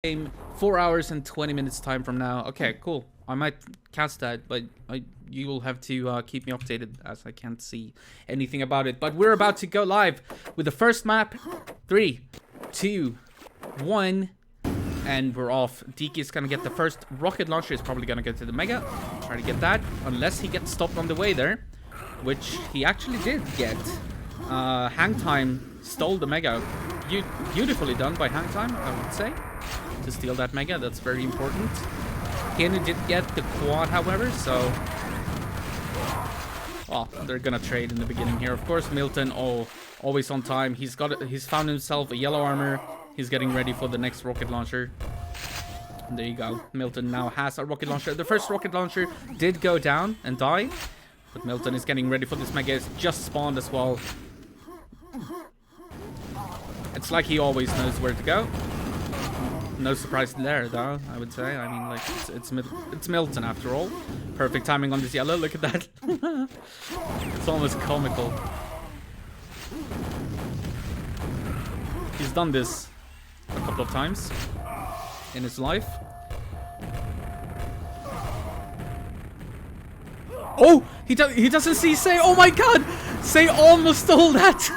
game 4 hours and 20 minutes time from now. Okay, cool. I might cast that, but you will have to keep me updated as I can't see anything about it. But we're about to go live with the first map. 3, 2, 1, and we're off. Deke is gonna get the first rocket launcher. He's probably gonna go to the mega, try to get that, unless he gets stopped on the way there, which he actually did get. Hang Time stole the mega. Beautifully done by Hang Time, I would say, to steal that mega. That's very important. Kenny did get the quad, however, so well, they're gonna trade in the beginning here. Of course, Milton, always on time. He's found himself a yellow armor. He's getting ready for the next rocket launcher. And there you go. Milton now has a rocket launcher. The first rocket launcher did go down and die, but Milton is getting ready for this mega. It's just spawned as well. It's like he always knows where to go. No surprise there, though, I would say. I mean, like, it's Milton after all. Perfect timing on this yellow. Look at that. It's almost comical. He's done this a couple of times in his life. Oh, he doesn't see Say. Oh my god, Say almost stole that.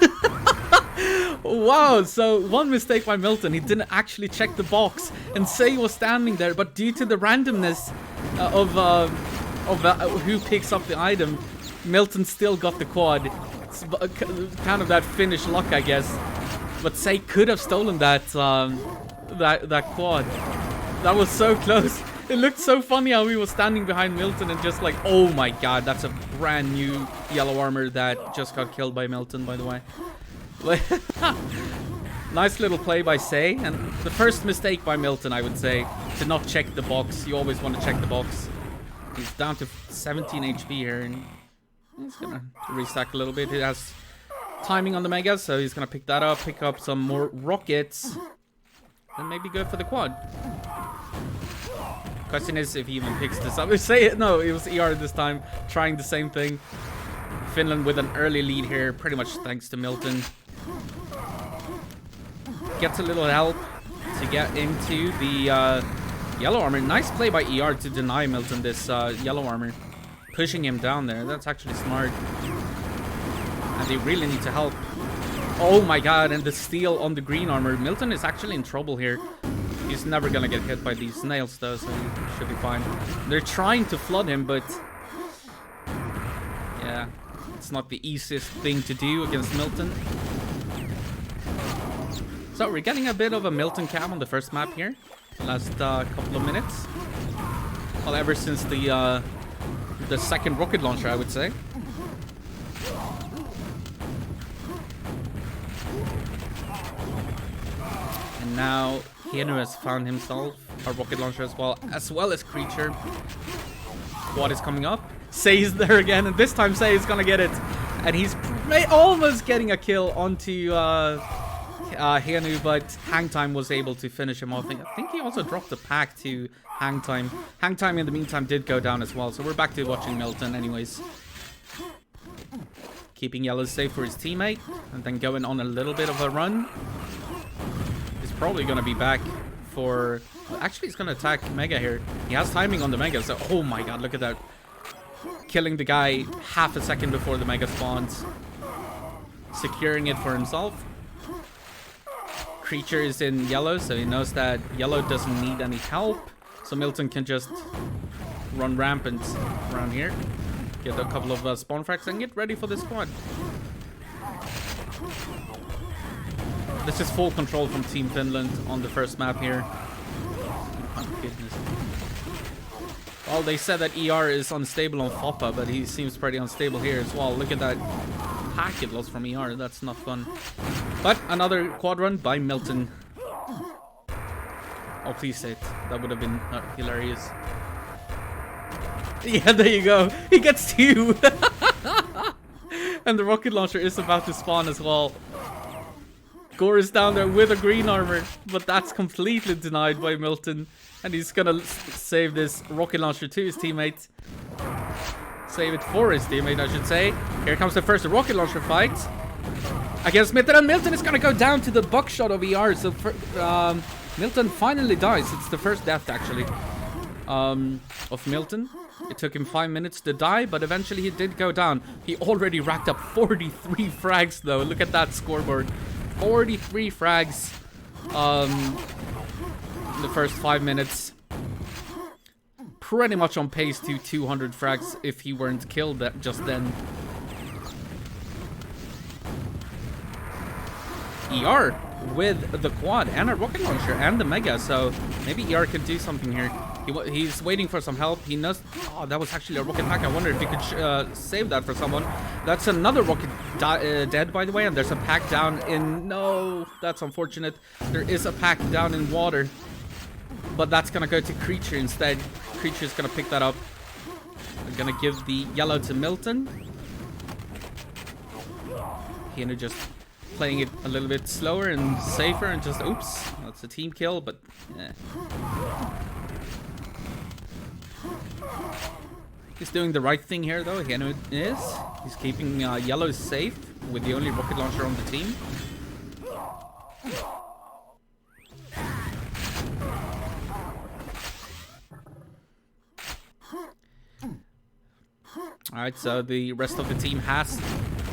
Wow, so one mistake by Milton. He didn't actually check the box, and Say was standing there, but due to the randomness of who picks up the item, Milton still got the quad. It's kind of that Finnish luck, I guess. But Say could have stolen that that quad. That was so close. It looked so funny how he was standing behind Milton and just like, oh my god, that's a brand new yellow armor that just got killed by Milton, by the way. Nice little play by Say, and the first mistake by Milton, I would say, to not check the box. You always want to check the box. He's down to 17 HP here, and he's gonna restack a little bit. He has timing on the mega, so he's gonna pick that up, pick up some more rockets, and maybe go for the quad. Question is if he even picks this up. Say it. No, it was ER this time, trying the same thing. Finland with an early lead here, pretty much thanks to Milton. Gets a little help to get into the yellow armor. Nice play by ER to deny Milton this yellow armor. Pushing him down there. That's actually smart. And they really need to help. Oh my god, and the steal on the green armor. Milton is actually in trouble here. He's never gonna get hit by these nails though, so he should be fine. They're trying to flood him, but yeah, it's not the easiest thing to do against Milton. So we're getting a bit of a Milton cam on the first map here. The last couple of minutes. Well, ever since the second rocket launcher, I would say. And now Henu has found himself a rocket launcher as well as Creature. Quad is coming up. Say's there again, and this time Say is gonna get it. And he's almost getting a kill onto Henu, but Hang Time was able to finish him off. I think he also dropped the pack to Hang Time. Hang Time in the meantime did go down as well, so we're back to watching Milton anyways. Keeping yellow safe for his teammate, and then going on a little bit of a run. He's probably gonna be back for... Actually, he's gonna attack Mega here. He has timing on the Mega, so... Oh my god, look at that. Killing the guy half a second before the Mega spawns. Securing it for himself. Creature is in yellow, so he knows that yellow doesn't need any help. So Milton can just run rampant around here. Get a couple of spawn frags and get ready for this squad. This is full control from Team Finland on the first map here. Oh goodness. Well, they said that ER is unstable on Foppa, but he seems pretty unstable here as well. Look at that packet loss from ER. That's not fun. But another quad run by Milton. Oh, please say it. That would have been hilarious. Yeah, there you go. He gets 2. And the rocket launcher is about to spawn as well. Gore is down there with a green armor, but that's completely denied by Milton. And he's gonna save this rocket launcher to his teammate. Save it for his teammate, I should say. Here comes the first rocket launcher fight. against Milton, and Milton is gonna go down to the buckshot of ER. So Milton finally dies. It's the first death, actually, of Milton. It took him 5 minutes to die, but eventually he did go down. He already racked up 43 frags, though. Look at that scoreboard. 43 frags in the first 5 minutes. Pretty much on pace to 200 frags if he weren't killed just then. ER with the quad and a rocket launcher and the mega, so maybe ER can do something here. He's waiting for some help. He knows. Oh, that was actually a rocket pack. I wonder if he could save that for someone. That's another rocket dead, by the way, and there's a pack down in... No, that's unfortunate. There is a pack down in water, but that's gonna go to Creature instead. Creature's gonna pick that up. I'm gonna give the yellow to Milton. Keanu just playing it a little bit slower and safer and just... Oops, that's a team kill, but... He's doing the right thing here, though. Keanu is. He's keeping yellow safe with the only rocket launcher on the team. Alright, so the rest of the team has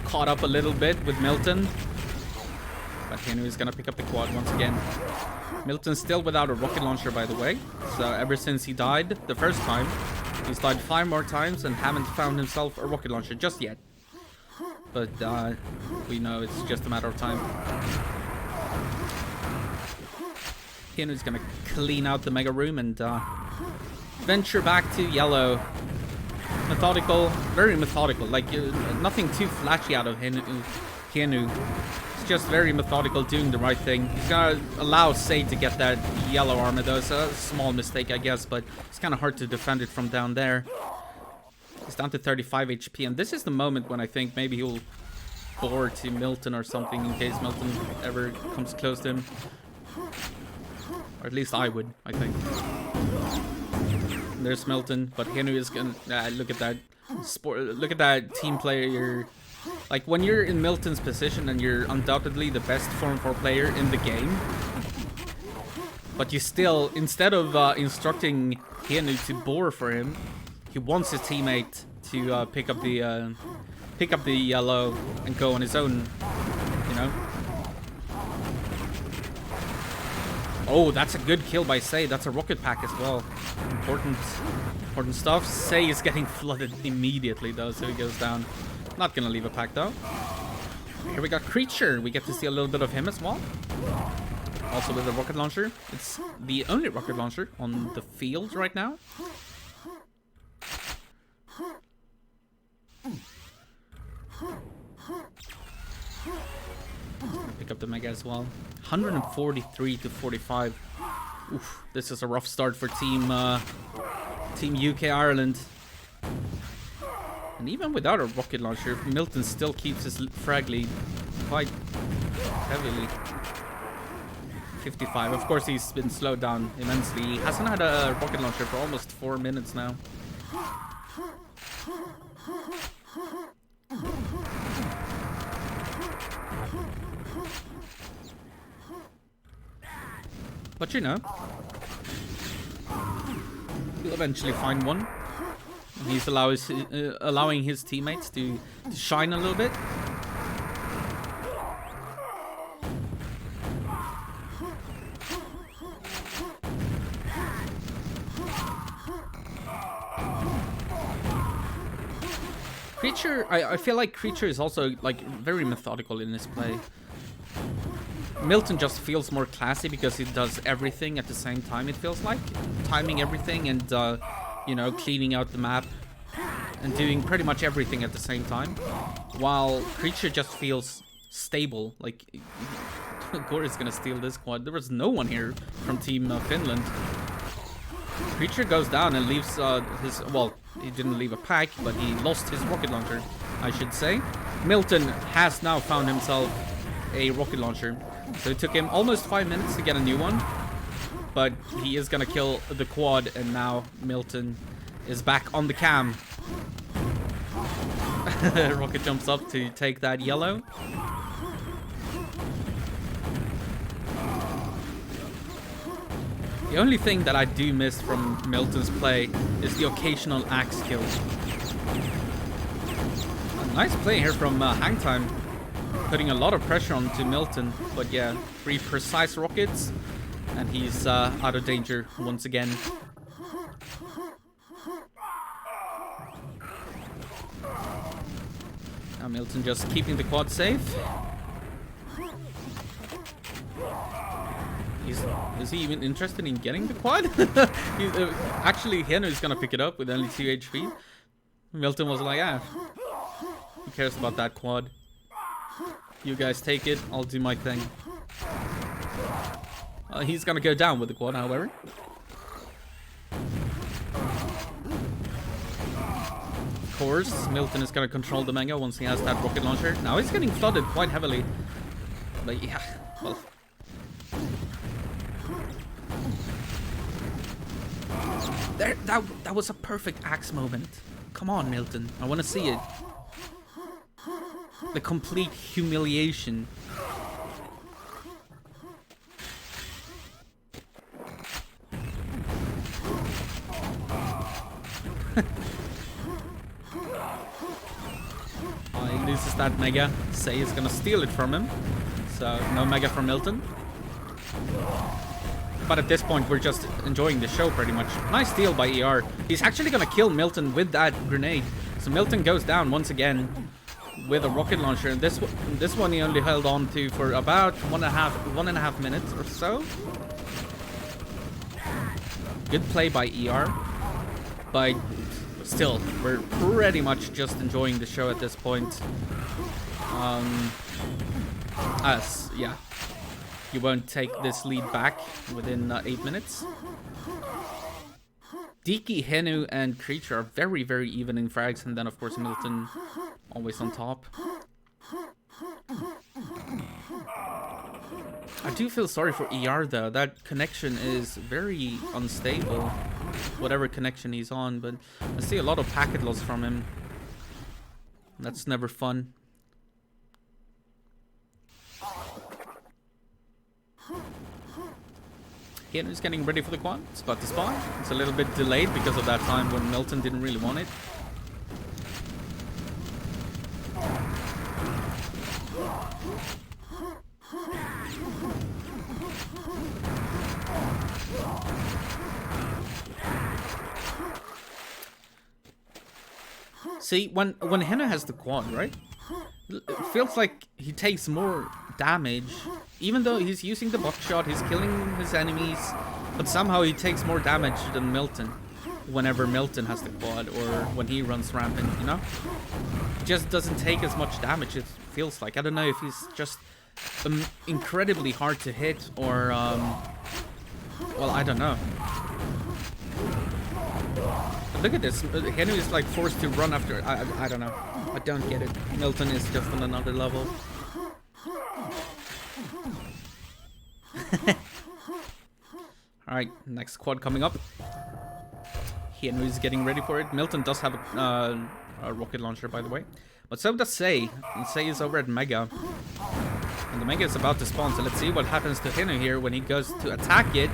caught up a little bit with Milton. But Keanu is going to pick up the quad once again. Milton's still without a rocket launcher, by the way. So ever since he died the first time, he's died 5 more times and haven't found himself a rocket launcher just yet. But we know it's just a matter of time. Keanu's going to clean out the mega room and venture back to yellow. Methodical, very methodical. Like nothing too flashy out of Keanu. It's just very methodical, doing the right thing. He's gonna allow Say to get that yellow armor, though. It's a small mistake, I guess, but it's kind of hard to defend it from down there. He's down to 35 HP, and this is the moment when I think maybe he'll bore to Milton or something in case Milton ever comes close to him. Or at least I would, I think. There's Milton, but Keanu is gonna look at that look at that team player. Like when you're in Milton's position and you're undoubtedly the best Form 4 player in the game, but you still, instead of instructing Keanu to bore for him, he wants his teammate to pick up the yellow and go on his own, you know. Oh, that's a good kill by Say. That's a rocket pack as well. Important stuff. Say is getting flooded immediately, though, so he goes down. Not gonna leave a pack, though. Here we got Creature. We get to see a little bit of him as well. Also with a rocket launcher. It's the only rocket launcher on the field right now. Pick up the mega as well. 143 to 45. Oof, this is a rough start for Team UK Ireland. And even without a rocket launcher, Milton still keeps his frag lead quite heavily. 55. Of course, he's been slowed down immensely. He hasn't had a rocket launcher for almost 4 minutes now. But you know, he'll eventually find one. He's allowing his teammates to shine a little bit. Creature, I feel like Creature is also like very methodical in this play. Milton just feels more classy because he does everything at the same time, it feels like. Timing everything and, you know, cleaning out the map and doing pretty much everything at the same time. While Creature just feels stable. Like, Gore is gonna steal this quad. There was no one here from Team Finland. Creature goes down and leaves his... Well, he didn't leave a pack, but he lost his rocket launcher, I should say. Milton has now found himself a rocket launcher. So it took him almost 5 minutes to get a new one. But he is gonna kill the quad, and now Milton is back on the cam. Rocket jumps up to take that yellow. The only thing that I do miss from Milton's play is the occasional axe kill. A nice play here from Hangtime, putting a lot of pressure onto Milton. But yeah, 3 precise rockets, and he's out of danger once again. Now Milton just keeping the quad safe. Is he even interested in getting the quad? Actually, Henry's gonna pick it up with only 2 HP. Milton was like, ah, who cares about that quad? You guys take it, I'll do my thing. He's gonna go down with the quad, however. Of course, Milton is gonna control the Mega once he has that rocket launcher. Now he's getting flooded quite heavily. But yeah, well... There, that was a perfect axe moment. Come on, Milton. I want to see it. The complete humiliation. He loses that Mega. Say is gonna steal it from him. So, no Mega from Milton. But at this point, we're just enjoying the show pretty much. Nice steal by ER. He's actually gonna kill Milton with that grenade. So Milton goes down once again with a rocket launcher. And this one he only held on to for about one and a half minutes or so. Good play by ER. But still, we're pretty much just enjoying the show at this point. Yeah. You won't take this lead back within 8 minutes. Diki, Henu, and Creature are very, very even in frags. And then, of course, Milton always on top. I do feel sorry for ER, though. That connection is very unstable. Whatever connection he's on. But I see a lot of packet loss from him. That's never fun. He's getting ready for the quad. It's about to spawn. It's a little bit delayed because of that time when Milton didn't really want it. See, when Henna has the quad, right? It feels like he takes more damage. Even though he's using the buckshot, he's killing his enemies, but somehow he takes more damage than Milton whenever Milton has the quad or when he runs rampant, you know? He just doesn't take as much damage, it feels like. I don't know if he's just incredibly hard to hit or, well, I don't know. But look at this, Henry is like forced to run after, I don't know. I don't get it. Milton is just on another level. Alright, next quad coming up. Henry's getting ready for it. Milton does have a rocket launcher, by the way. But so does Say. And Say is over at Mega. And the Mega is about to spawn, so let's see what happens to Henry here when he goes to attack it.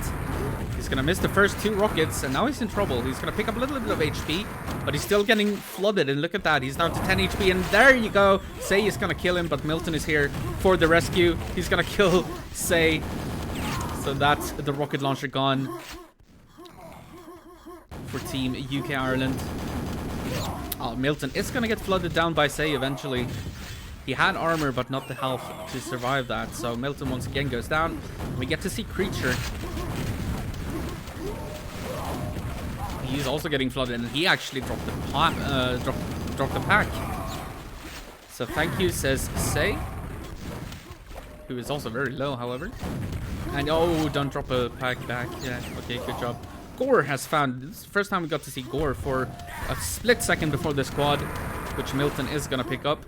He's gonna miss the first 2 rockets, and now he's in trouble. He's gonna pick up a little bit of HP, but he's still getting flooded, and look at that. He's down to 10 HP, and there you go. Say is gonna kill him, but Milton is here for the rescue. He's gonna kill Say. So that's the rocket launcher gone for Team UK Ireland. Oh, Milton is gonna get flooded down by Say eventually. He had armor, but not the health to survive that. So Milton once again goes down. We get to see Creature. He's also getting flooded, and he actually dropped the pack. So thank you, says Say, who is also very low, however. And oh, don't drop a pack back. Yeah, okay, good job. Gore has found. This is the first time we got to see Gore for a split second before this quad, which Milton is gonna pick up.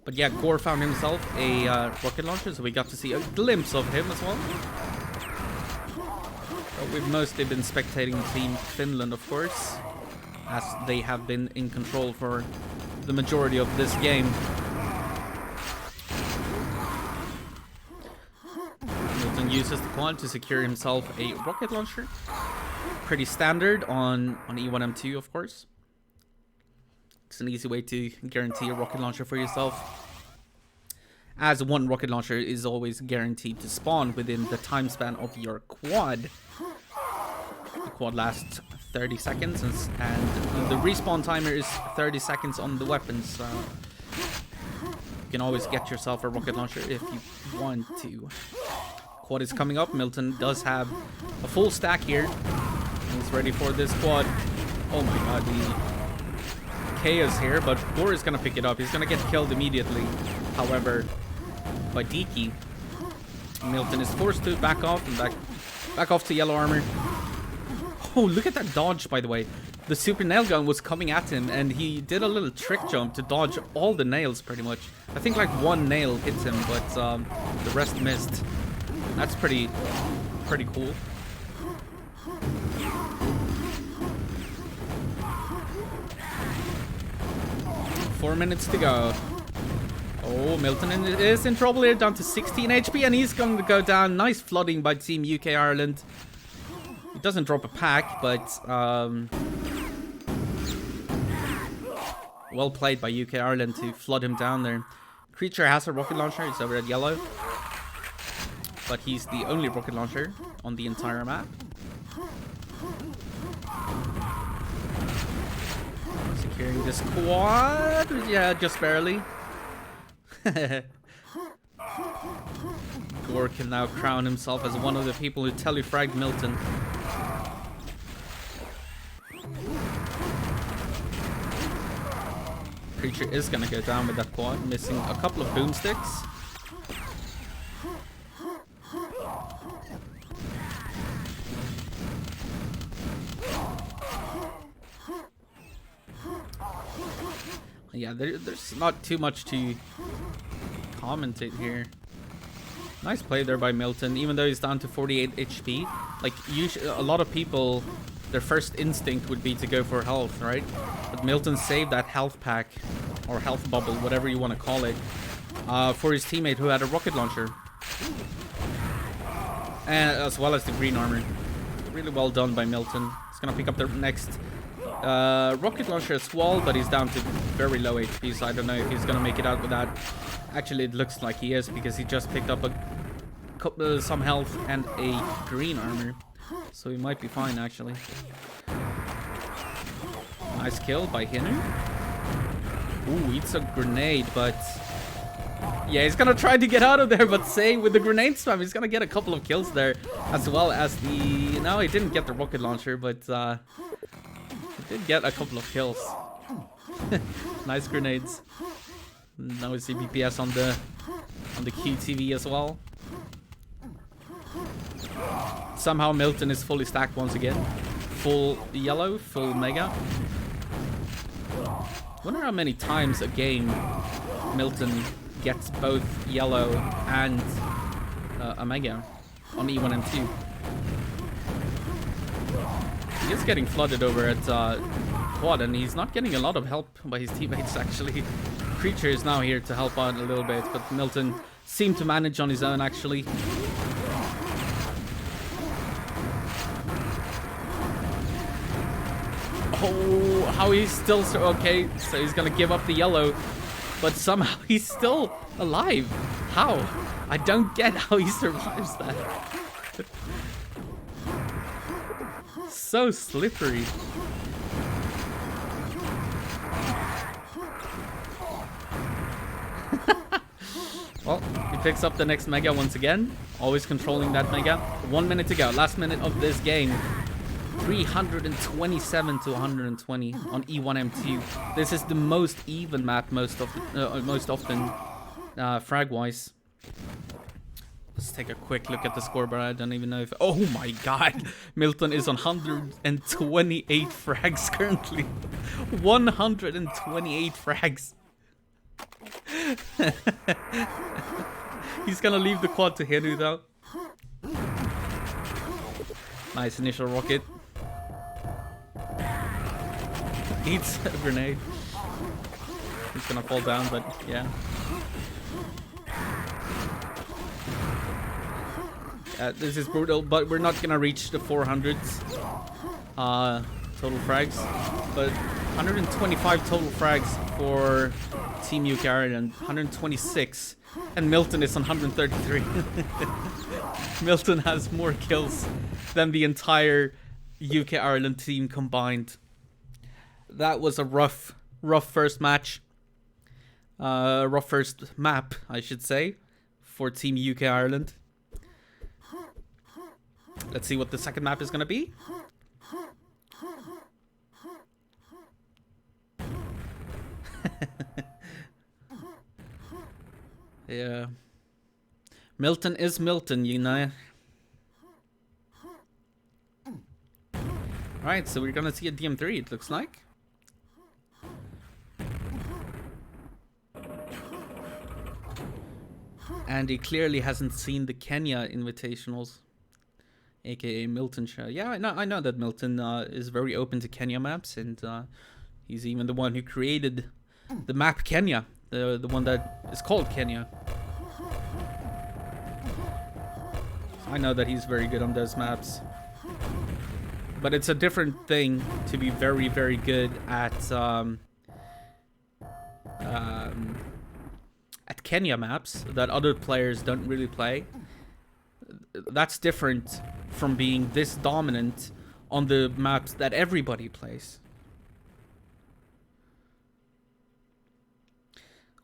But yeah, Gore found himself a rocket launcher, so we got to see a glimpse of him as well. But we've mostly been spectating Team Finland, of course, as they have been in control for the majority of this game. Milton uses the quad to secure himself a rocket launcher. Pretty standard on E1M2, of course. It's an easy way to guarantee a rocket launcher for yourself, as one rocket launcher is always guaranteed to spawn within the time span of your quad. The quad lasts 30 seconds, and the respawn timer is 30 seconds on the weapons, so you can always get yourself a rocket launcher if you want to. Quad is coming up. Milton does have a full stack here. He's ready for this quad. Oh my god, the chaos here, but Gore is gonna pick it up. He's gonna get killed immediately, however, by Diki. Milton is forced to back off and back off to yellow armor. Oh, look at that dodge, by the way. The super nail gun was coming at him, and he did a little trick jump to dodge all the nails, pretty much. I think like one nail hit him, but the rest missed. That's pretty cool. Four minutes to go. Oh, Milton is in trouble here, down to 16 HP, and he's going to go down. Nice flooding by Team UK Ireland. He doesn't drop a pack, but well played by UK Ireland to flood him down there. Creature has a rocket launcher. It's over at yellow, but he's the only rocket launcher on the entire map. Securing this quad. Yeah, just barely. Gore can now crown himself as one of the people who telefragged Milton. Creature is gonna go down with that quad, missing a couple of boomsticks. Yeah, there's not too much to commentate here. Nice play there by Milton, even though he's down to 48 HP. Like, usually, a lot of people, their first instinct would be to go for health, right? But Milton saved that health pack, or health bubble, whatever you want to call it, for his teammate who had a rocket launcher. And as well as the green armor. Really well done by Milton. He's gonna pick up the next rocket launcher as well, but he's down to very low HP, so I don't know if he's gonna make it out with that. Actually, it looks like he is, because he just picked up some health and a green armor, so he might be fine actually. Nice kill by Hinu. Ooh, eats a grenade, but yeah, he's gonna try to get out of there, but say with the grenade spam, he's gonna get a couple of kills there, as well as the... No, he didn't get the rocket launcher, but he did get a couple of kills. Nice grenades. Now we see BPS on the QTV as well. Somehow Milton is fully stacked once again. Full yellow, full mega. Wonder how many times a game Milton gets both yellow and a mega on E1M2. He is getting flooded over at quad, and he's not getting a lot of help by his teammates actually. Creature is now here to help out a little bit, but Milton seemed to manage on his own actually. Oh, how he's still so okay, so he's gonna give up the yellow, but somehow he's still alive. How? I don't get how he survives that. So slippery. Well, he picks up the next mega once again. Always controlling that mega. 1 minute to go. Last minute of this game. 327 to 120 on E1M2. This is the most even map most often frag-wise. Let's take a quick look at the scoreboard. I don't even know if... Oh my god! Milton is on 128 frags currently. 128 frags. He's gonna leave the quad to Hinu though. Nice initial rocket. Eats a grenade. He's gonna fall down, but yeah. This is brutal, but we're not gonna reach the 400s total frags. But 125 total frags for Team UK Ireland, 126, and Milton is on 133. Milton has more kills than the entire UK Ireland team combined. That was a rough first match. Rough first map, I should say, for Team UK Ireland. Let's see what the second map is gonna be. Yeah. Milton is Milton, you know. Alright, so we're gonna see a DM3, it looks like. And he clearly hasn't seen the Kenya invitationals, aka Milton show. Yeah, I know that Milton is very open to Kenya maps, and he's even the one who created the map Kenya, the one that is called Kenya. I know that he's very good on those maps, but it's a different thing to be very, very good at Kenya maps that other players don't really play. That's different from being this dominant on the maps that everybody plays.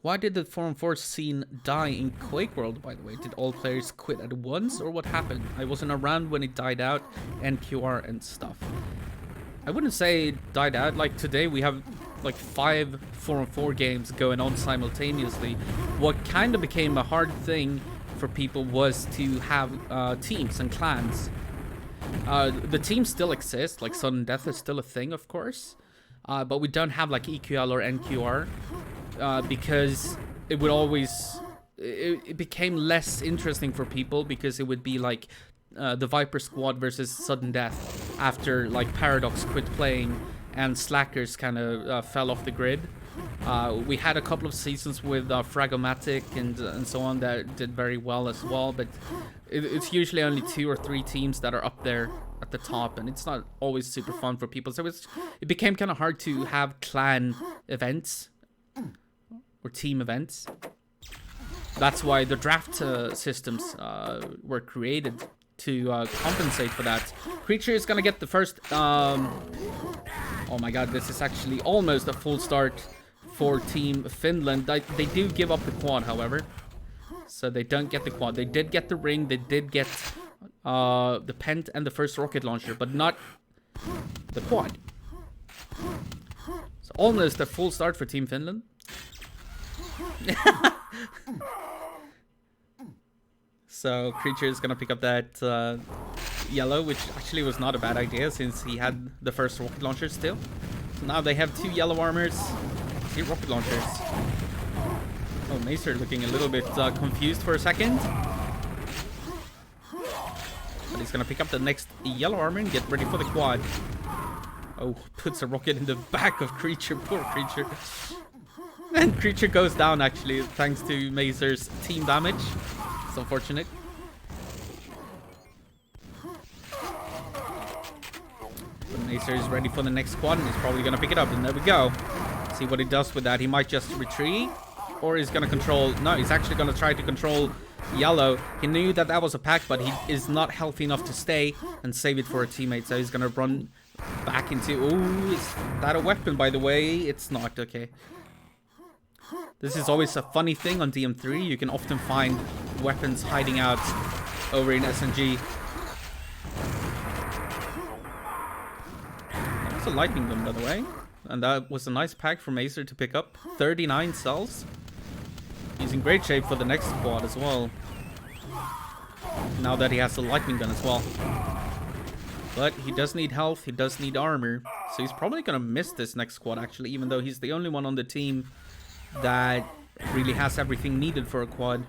Why did the 4-on-4 scene die in QuakeWorld, by the way? Did all players quit at once, or what happened? I wasn't around when it died out, NQR and stuff. I wouldn't say it died out. Like today we have like 5 4-on-4 games going on simultaneously. What kind of became a hard thing for people was to have teams and clans. The teams still exist, like sudden death is still a thing, of course, but we don't have like EQL or NQR because it would always it became less interesting for people, because it would be like the Viper squad versus sudden death after like Paradox quit playing and Slackers kind of fell off the grid. We had a couple of seasons with Fragomatic and so on that did very well as well, but it's usually only 2 or 3 teams that are up there at the top, and it's not always super fun for people. So it became kind of hard to have clan events or team events. That's why the draft systems were created to compensate for that. Creature is gonna get the first oh my god, this is actually almost a full start for Team Finland. They do give up the quad, however, so they don't get the quad. They did get the ring, they did get the pent and the first rocket launcher, but not the quad. So almost a full start for Team Finland. So Creature is gonna pick up that yellow, which actually was not a bad idea since he had the first rocket launcher still. So now they have 2 yellow armors, 2 rocket launchers. Oh, Macer looking a little bit confused for a second. But he's gonna pick up the next yellow armor and get ready for the quad. Oh, puts a rocket in the back of Creature, poor Creature. And Creature goes down actually, thanks to Macer's team damage. It's unfortunate. Macer is ready for the next quad and he's probably gonna pick it up, and there we go. See what he does with that. He might just retreat, or he's gonna control. No, he's actually gonna try to control yellow. He knew that that was a pack, but he is not healthy enough to stay and save it for a teammate, so he's gonna run back into. Ooh, is that a weapon, by the way? It's not. Okay. This is always a funny thing on DM3. You can often find weapons hiding out over in SNG. That's a lightning gun, by the way. And that was a nice pack from Acer to pick up. 39 cells. He's in great shape for the next squad as well. Now that he has the lightning gun as well. But he does need health, he does need armor. So he's probably going to miss this next squad actually, even though he's the only one on the team that really has everything needed for a quad,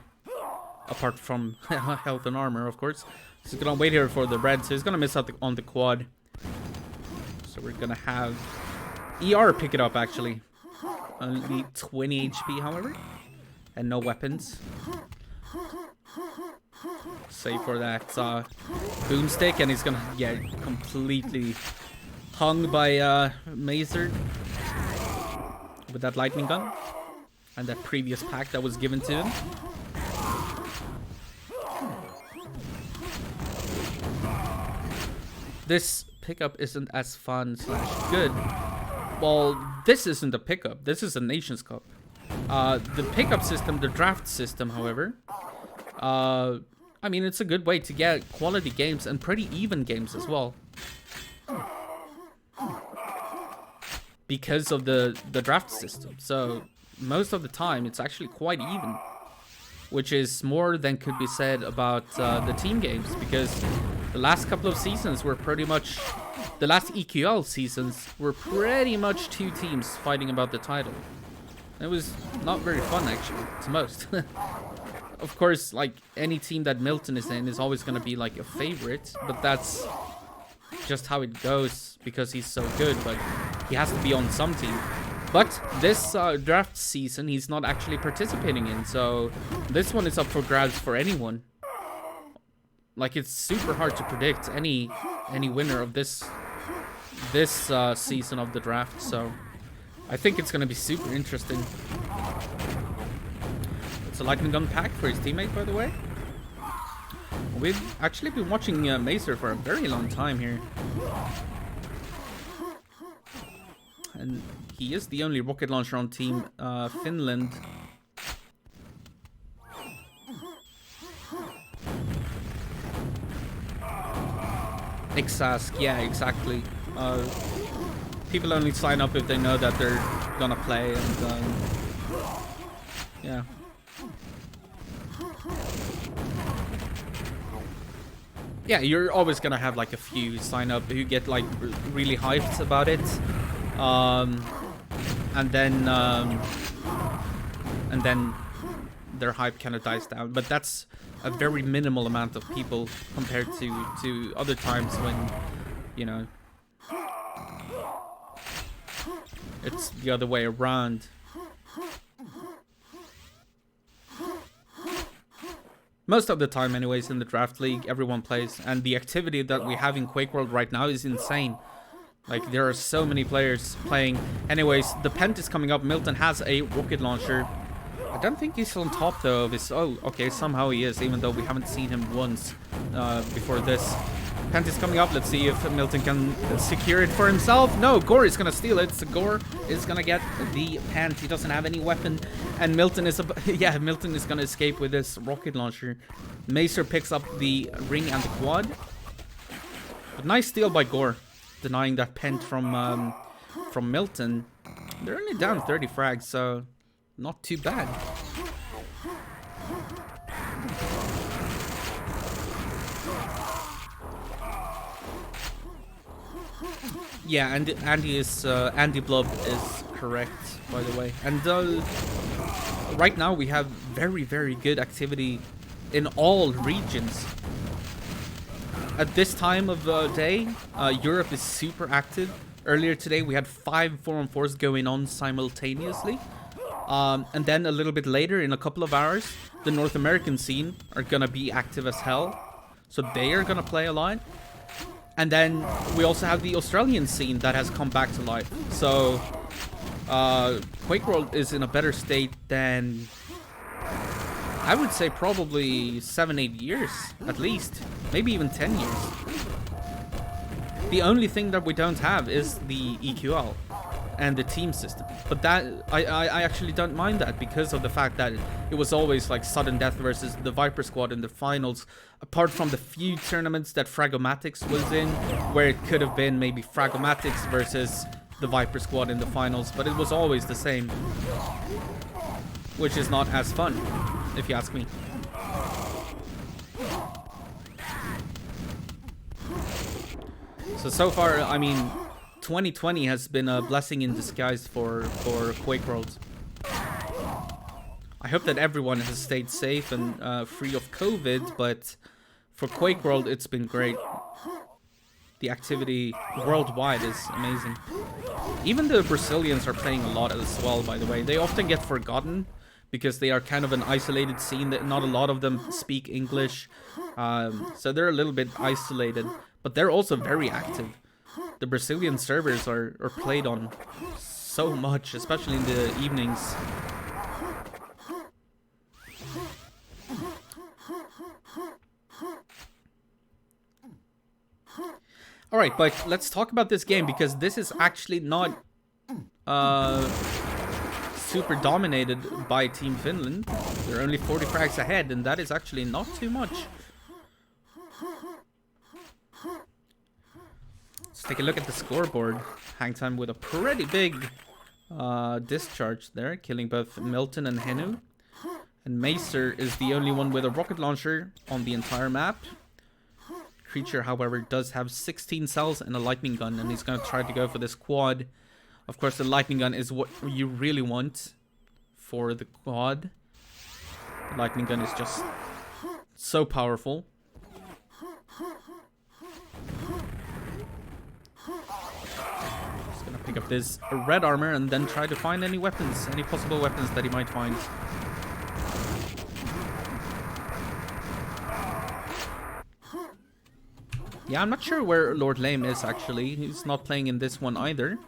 apart from health and armor, of course. So he's gonna wait here for the red, so he's gonna miss out on the quad. So we're gonna have ER pick it up actually. Only 20 HP, however, and no weapons. save for that boomstick, and he's gonna get completely hung by Mazer with that lightning gun and that previous pack that was given to him. This pickup isn't as fun / good. Well, this isn't a pickup. This is a Nations Cup. The pickup system, the draft system, however, I mean, it's a good way to get quality games and pretty even games as well. Because of the draft system. So most of the time, it's actually quite even. Which is more than could be said about the team games. Because the last couple of seasons were pretty much... The last EQL seasons were pretty much two teams fighting about the title. It was not very fun, actually, to most. Of course, like, any team that Milton is in is always going to be, like, a favorite. But that's just how it goes, because he's so good. But he has to be on some team. But this draft season, he's not actually participating in. So this one is up for grabs for anyone. Like, it's super hard to predict any winner of this season of the draft. So I think it's going to be super interesting. It's a lightning gun pack for his teammate, by the way. We've actually been watching Mazer for a very long time here. And he is the only rocket launcher on team Finland. Exask, yeah, exactly. People only sign up if they know that they're gonna play, and yeah. Yeah, you're always gonna have like a few sign up who get like really hyped about it, and then their hype kind of dies down. But that's a very minimal amount of people compared to other times when, you know, it's the other way around. Most of the time, anyways, in the draft league, everyone plays, and the activity that we have in QuakeWorld right now is insane. Like, there are so many players playing. Anyways, the Pent is coming up. Milton has a rocket launcher. I don't think he's on top, though, of his... Oh, okay, somehow he is, even though we haven't seen him once before this. Pent is coming up. Let's see if Milton can secure it for himself. No, Gore is going to steal it. So Gore is going to get the Pent. He doesn't have any weapon. And Milton is... Yeah, Milton is going to escape with this rocket launcher. Mazer picks up the ring and the quad. But nice steal by Gore, denying that Pent from Milton. They're only down 30 frags, so not too bad. Yeah, and Andy Blob is correct, by the way. And right now we have very, very good activity in all regions. At this time of day, Europe is super active. Earlier today we had 5 4-on-4s going on simultaneously. And then a little bit later, in a couple of hours, the North American scene are gonna be active as hell. So they are gonna play a lot. And then we also have the Australian scene that has come back to life. So QuakeWorld is in a better state than, I would say, probably 7-8 years at least, maybe even 10 years. The only thing that we don't have is the EQL and the team system, but that I actually don't mind that, because of the fact that it was always like sudden death versus the Viper squad in the finals, apart from the few tournaments that Fragomatics was in, where it could have been maybe Fragomatics versus the Viper squad in the finals, but it was always the same, which is not as fun, if you ask me. So far, I mean, 2020 has been a blessing in disguise for QuakeWorld. I hope that everyone has stayed safe and free of COVID, but for QuakeWorld, it's been great. The activity worldwide is amazing. Even the Brazilians are playing a lot as well, by the way. They often get forgotten because they are kind of an isolated scene. That not a lot of them speak English, so they're a little bit isolated. But they're also very active. The Brazilian servers are played on so much, especially in the evenings. Alright, but let's talk about this game, because this is actually not super dominated by Team Finland. They're only 40 frags ahead, and that is actually not too much. Let's take a look at the scoreboard. Hangtime with a pretty big discharge there, killing both Milton and Henu. And Macer is the only one with a rocket launcher on the entire map. Creature, however, does have 16 cells and a lightning gun, and he's going to try to go for this quad. Of course, the lightning gun is what you really want for the quad. The lightning gun is just so powerful. He's going to pick up this red armor and then try to find any weapons, any possible weapons that he might find. Yeah, I'm not sure where Lord Lame is, actually. He's not playing in this one either.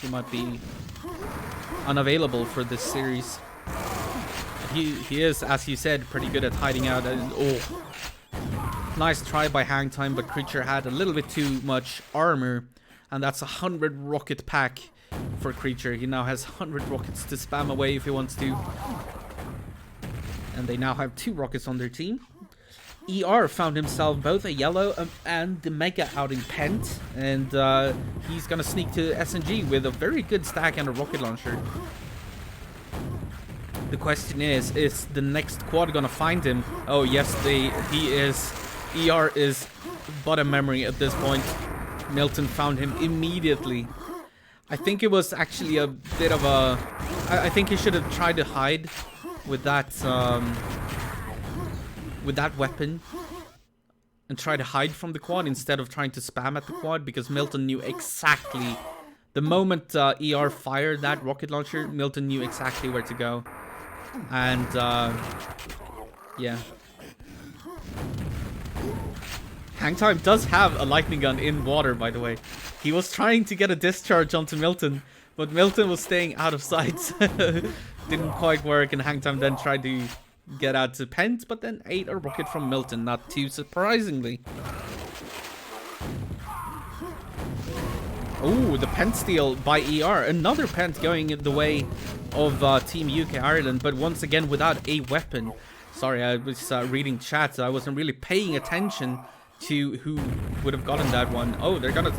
He might be unavailable for this series. He is, as you said, pretty good at hiding out. Oh, nice try by Hangtime, but Creature had a little bit too much armor. And that's 100 rocket pack for Creature. He now has 100 rockets to spam away if he wants to. And they now have 2 rockets on their team. ER found himself both a yellow and the mega outing pent, and he's gonna sneak to SNG with a very good stack and a rocket launcher. The question is the next quad gonna find him? Oh yes, he is. ER is bottom memory at this point. Milton found him immediately. I think it was actually a bit of a... I think he should have tried to hide with that weapon and try to hide from the quad instead of trying to spam at the quad, because Milton knew exactly the moment ER fired that rocket launcher. Milton knew exactly where to go, and yeah. Hangtime does have a lightning gun in water, by the way. He was trying to get a discharge onto Milton, but Milton was staying out of sight. Didn't quite work, and Hangtime then tried to get out to Pent, but then ate a rocket from Milton, not too surprisingly. Oh, the Pent steal by ER. Another Pent going the way of Team UK-Ireland, but once again without a weapon. Sorry, I was reading chat, so I wasn't really paying attention to who would have gotten that one. Oh, they're gonna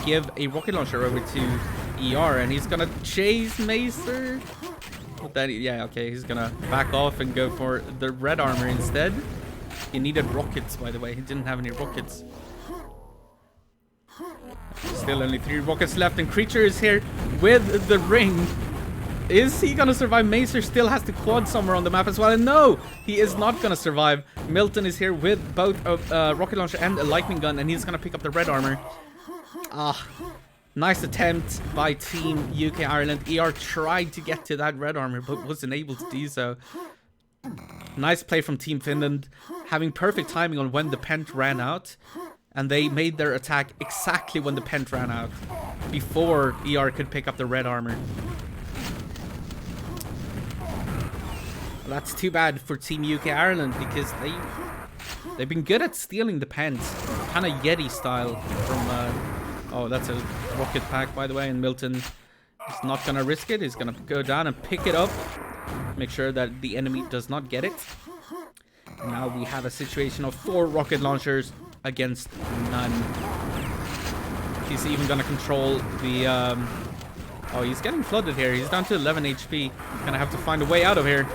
give a rocket launcher over to ER, and he's gonna chase Macer. But then, yeah, okay, he's gonna back off and go for the red armor instead. He needed rockets, by the way. He didn't have any rockets. Still only 3 rockets left, and Creature is here with the ring. Is he gonna survive? Macer still has the quad somewhere on the map as well, and no, he is not gonna survive. Milton is here with both a rocket launcher and a lightning gun, and he's gonna pick up the red armor. Nice attempt by Team UK-Ireland. ER tried to get to that red armor, but wasn't able to do so. Nice play from Team Finland, having perfect timing on when the Pent ran out. And they made their attack exactly when the Pent ran out, before ER could pick up the red armor. Well, that's too bad for Team UK-Ireland, because they've been good at stealing the Pent. Kind of Yeti style from... oh, that's a rocket pack, by the way, and Milton is not going to risk it. He's going to go down and pick it up. Make sure that the enemy does not get it. And now we have a situation of 4 rocket launchers against none. He's even going to control the... oh, he's getting flooded here. He's down to 11 HP. Going to have to find a way out of here.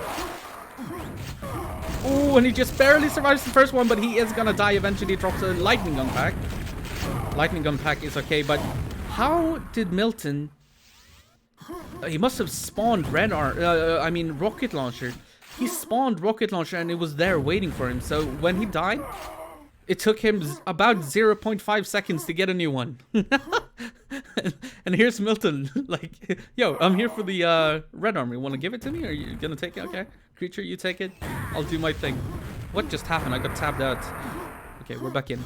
Oh, and he just barely survives the first one, but he is going to die eventually. He drops a lightning gun pack. Lightning gun pack is okay, but how did Milton... he must have spawned rocket launcher. He spawned rocket launcher and it was there waiting for him. So when he died, it took him about 0.5 seconds to get a new one. And here's Milton, like, yo, I'm here for the red armor. You want to give it to me, or are you gonna take it? Okay, creature, you take it. I'll do my thing. What just happened? I got tabbed out. Okay, we're back in.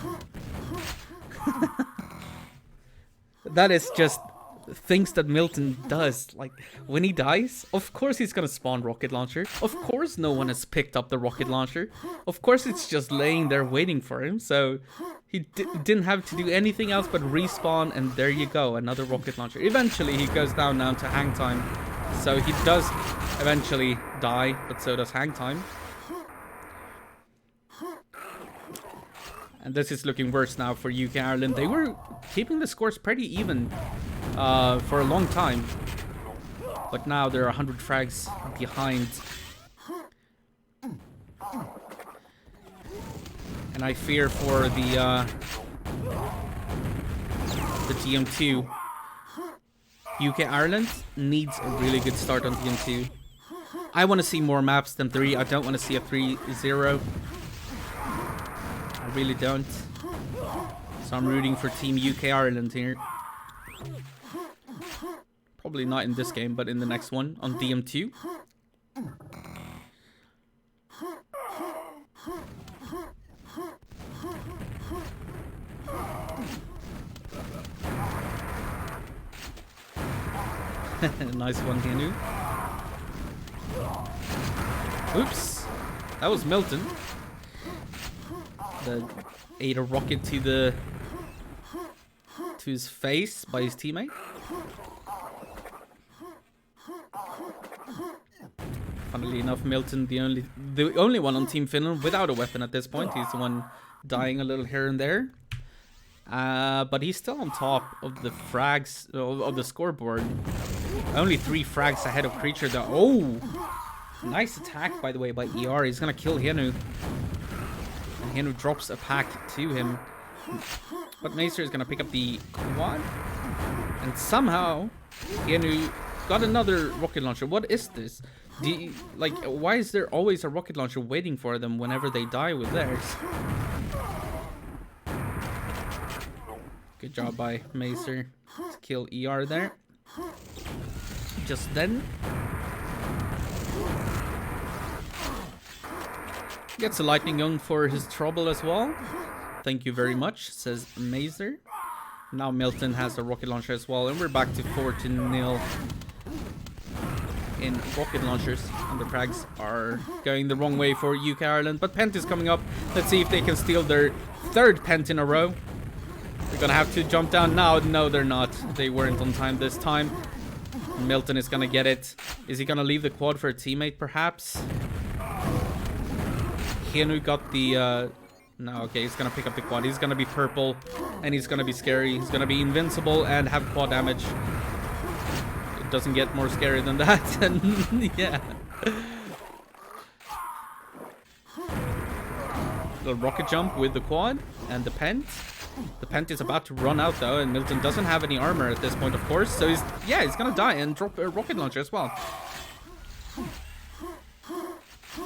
That is just things that Milton does. Like, when he dies, of course he's gonna spawn rocket launcher. Of course no one has picked up the rocket launcher. Of course it's just laying there waiting for him. So he didn't have to do anything else but respawn, and there you go, another rocket launcher. Eventually he goes down now to hang time. So he does eventually die, but so does hang time. And this is looking worse now for UK Ireland. They were keeping the scores pretty even for a long time. But now they're 100 frags behind. And I fear for the DM2. UK Ireland needs a really good start on DM2. I want to see more maps than 3. I don't want to see a 3-0. I really don't. So I'm rooting for Team UK Ireland here. Probably not in this game, but in the next one on DM2. Nice one, Henu. Oops. That was Milton. Ate a rocket to his face by his teammate. Funnily enough, Milton, the only one on Team Finland without a weapon at this point. He's the one dying a little here and there. But he's still on top of the frags of the scoreboard. Only 3 frags ahead of Creature though. Oh! Nice attack, by the way, by ER. He's gonna kill Henu. And Henu drops a pack to him. But Maester is gonna pick up the quad. And somehow, Henu got another rocket launcher. What is this? Why is there always a rocket launcher waiting for them whenever they die with theirs? Good job by Maester to kill ER there. Just then. Gets a lightning gun for his trouble as well. Thank you very much, says Maester. Now Milton has a rocket launcher as well, and we're back to 4-0 in rocket launchers. And the frags are going the wrong way for UK Ireland, but Pent is coming up. Let's see if they can steal their 3rd Pent in a row. They're gonna have to jump down now. No, they're not. They weren't on time this time. Milton is gonna get it. Is he gonna leave the quad for a teammate, perhaps? Henu got the... No, okay, he's gonna pick up the quad. He's gonna be purple, and he's gonna be scary. He's gonna be invincible and have quad damage. It doesn't get more scary than that, and yeah. Little rocket jump with the quad and the Pent. The Pent is about to run out though, and Milton doesn't have any armor at this point, of course. So he's gonna die and drop a rocket launcher as well.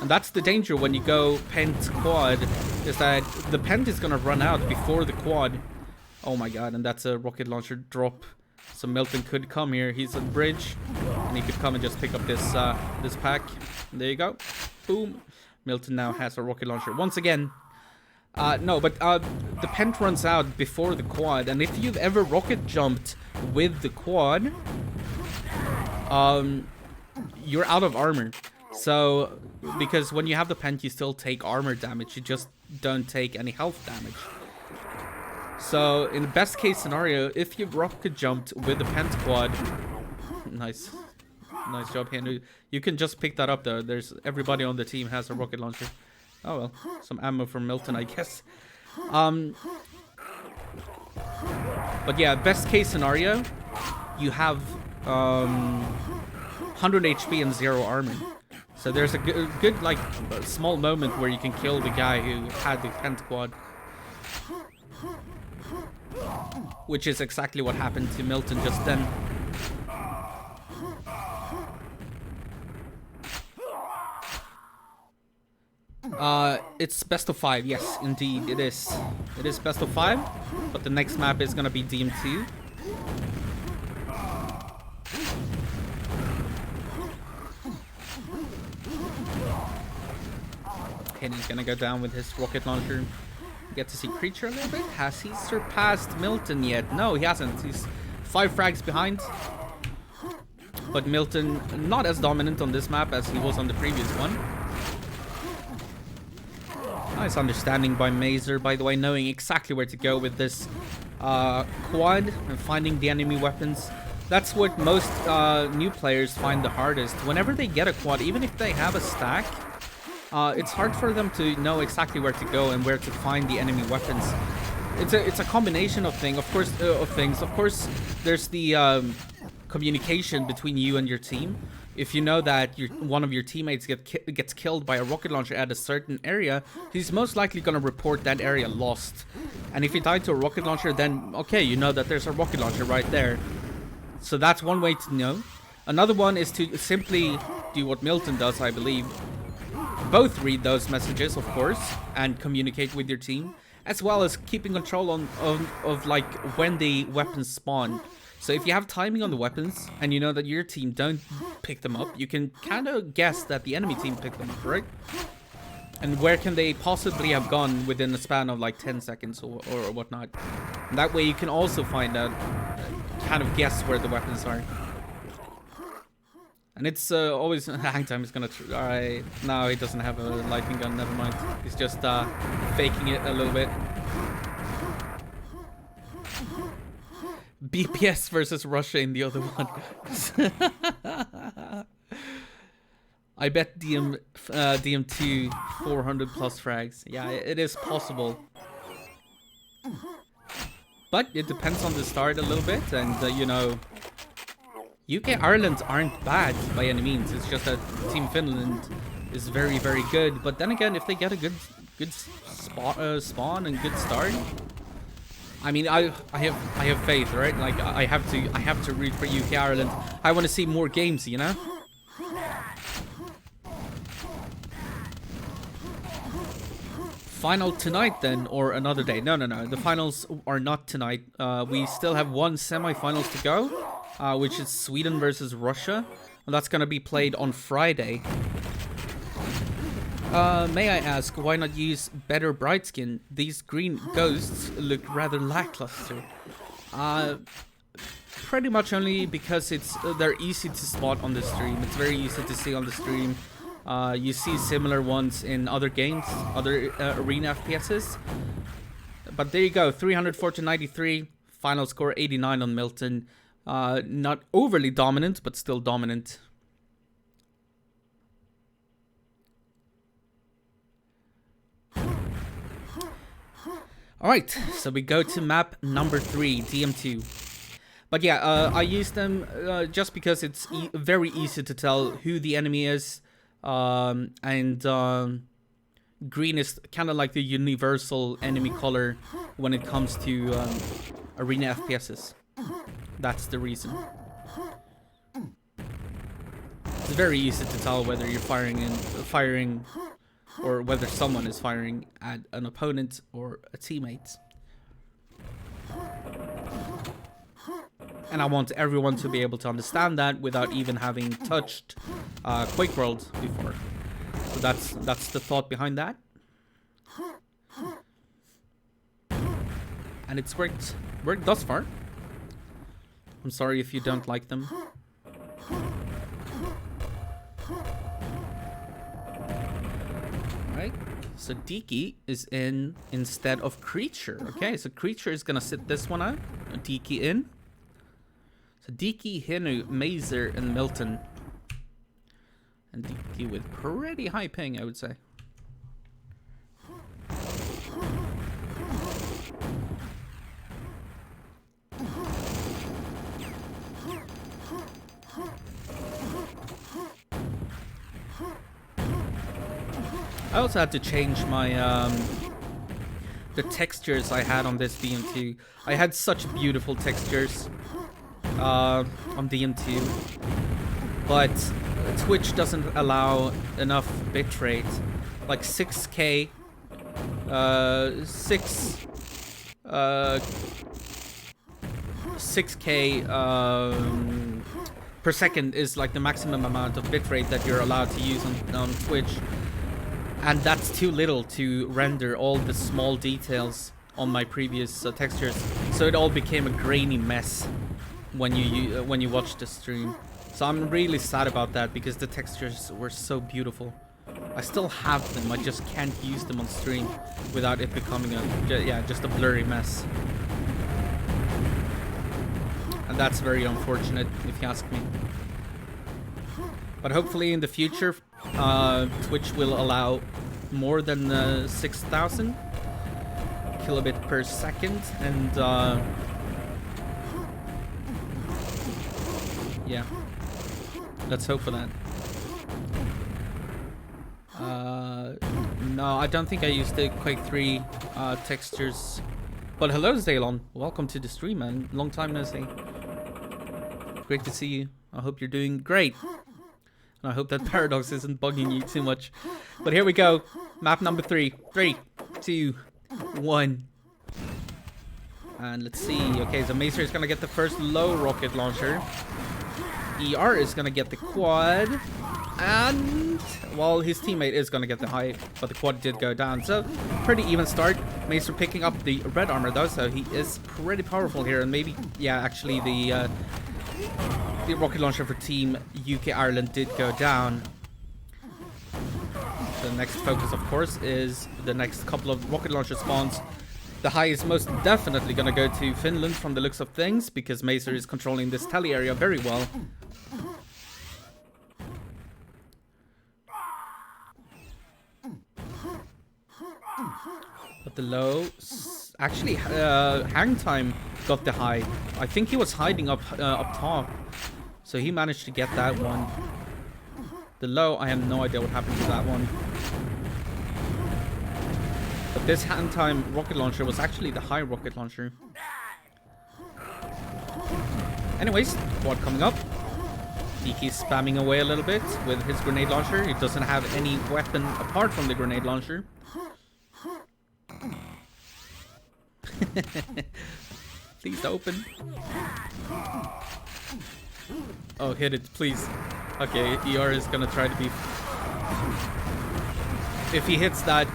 And that's the danger when you go Pent quad, is that the Pent is gonna run out before the quad. Oh my god, and that's a rocket launcher drop. So Milton could come here. He's on bridge, and he could come and just pick up this this pack. And there you go. Boom. Milton now has a rocket launcher once again. No, but the Pent runs out before the quad, and if you've ever rocket jumped with the quad, you're out of armor. So, because when you have the Pent, you still take armor damage, you just don't take any health damage. So, in the best case scenario, if you've rocket jumped with the Pent quad, nice job, Henry. You can just pick that up though. Everybody on the team has a rocket launcher. Oh well, some ammo from Milton, I guess. But yeah, best case scenario, you have 100 HP and 0 armor. So there's a good like small moment where you can kill the guy who had the Pent quad. Which is exactly what happened to Milton just then. It's best of 5. Yes, indeed, it is. It is best of 5, but the next map is gonna be DM2. Kenny's gonna go down with his rocket launcher. Get to see Creature a little bit. Has he surpassed Milton yet? No, he hasn't. He's 5 frags behind. But Milton not as dominant on this map as he was on the previous one. Nice understanding by Mazer, by the way, knowing exactly where to go with this quad and finding the enemy weapons. That's what most new players find the hardest. Whenever they get a quad, even if they have a stack, it's hard for them to know exactly where to go and where to find the enemy weapons. It's a combination of things. Of course, there's the communication between you and your team. If you know that one of your teammates gets killed by a rocket launcher at a certain area, he's most likely going to report that area lost. And if you die to a rocket launcher, then okay, you know that there's a rocket launcher right there. So that's one way to know. Another one is to simply do what Milton does, I believe. Both read those messages, of course, and communicate with your team, as well as keeping control of like when the weapons spawn. So if you have timing on the weapons and you know that your team don't pick them up, you can kind of guess that the enemy team picked them up, right? And where can they possibly have gone within a span of like 10 seconds or whatnot. And that way you can also find out, kind of guess where the weapons are. And it's always... Hangtime is gonna... Alright, no, he doesn't have a lightning gun, never mind. He's just faking it a little bit. BPS versus Russia in the other one. I bet DM2 400 plus frags. Yeah, it is possible. But it depends on the start a little bit, and you know, UK/Ireland aren't bad by any means. It's just that Team Finland is very, very good. But then again, if they get a good spawn and good start, I mean, I have faith, right? Like I have to root for UK/Ireland. I want to see more games, you know. Final tonight then, or another day? No. The finals are not tonight. We still have one semi-finals to go, which is Sweden versus Russia. And that's gonna be played on Friday. May I ask, why not use better bright skin? These green ghosts look rather lackluster. Pretty much only because they're easy to spot on the stream. It's very easy to see on the stream. You see similar ones in other games, other arena FPSs. But there you go, 304 to 93. Final score 89 on Milton. Not overly dominant, but still dominant. Alright, so we go to map number 3, DM2. But yeah, I use them just because it's very easy to tell who the enemy is. And green is kind of like the universal enemy color when it comes to arena FPSs. That's the reason. It's very easy to tell whether you're firing or whether someone is firing at an opponent or a teammate. And I want everyone to be able to understand that without even having touched QuakeWorld before. So that's the thought behind that. And it's worked thus far. I'm sorry if you don't like them. Alright, so Diki is in instead of Creature. Okay, so Creature is gonna sit this one out. Diki in. So Diki, Hinu, Mazer, and Milton. And Diki with pretty high ping, I would say. I also had to change my the textures I had on this DM2. I had such beautiful textures on DM2, but Twitch doesn't allow enough bitrate, like 6K per second is like the maximum amount of bitrate that you're allowed to use on Twitch. And that's too little to render all the small details on my previous textures, so it all became a grainy mess when you watch the stream. So I'm really sad about that, because the textures were so beautiful. I still have them, I just can't use them on stream without it becoming just a blurry mess. And that's very unfortunate, if you ask me. But hopefully in the future, Twitch will allow more than 6,000 kilobit per second, and yeah, let's hope for that. No, I don't think I used the Quake 3 textures. But hello, Zaylon. Welcome to the stream, man. Long time no see. Great to see you. I hope you're doing great. And I hope that Paradox isn't bugging you too much. But here we go. Map number 3. 3, 2, 1. And let's see. Okay, so Macer is going to get the first low rocket launcher. ER is going to get the quad. And, well, his teammate is going to get the high, but the quad did go down. So, pretty even start. Macer picking up the red armor, though, so he is pretty powerful here. And maybe, yeah, actually, the rocket launcher for Team UK-Ireland did go down. The next focus, of course, is the next couple of rocket launcher spawns. The high is most definitely going to go to Finland from the looks of things, because Macer is controlling this tally area very well. But the low, actually, Hang Time got the high. I think he was hiding up top, so he managed to get that one. The low, I have no idea what happened to that one. But this Hang Time rocket launcher was actually the high rocket launcher. Anyways, quad coming up. Diki's spamming away a little bit with his grenade launcher. He doesn't have any weapon apart from the grenade launcher. Please open. Oh, hit it, please. Okay, ER is gonna try to be... If he hits that...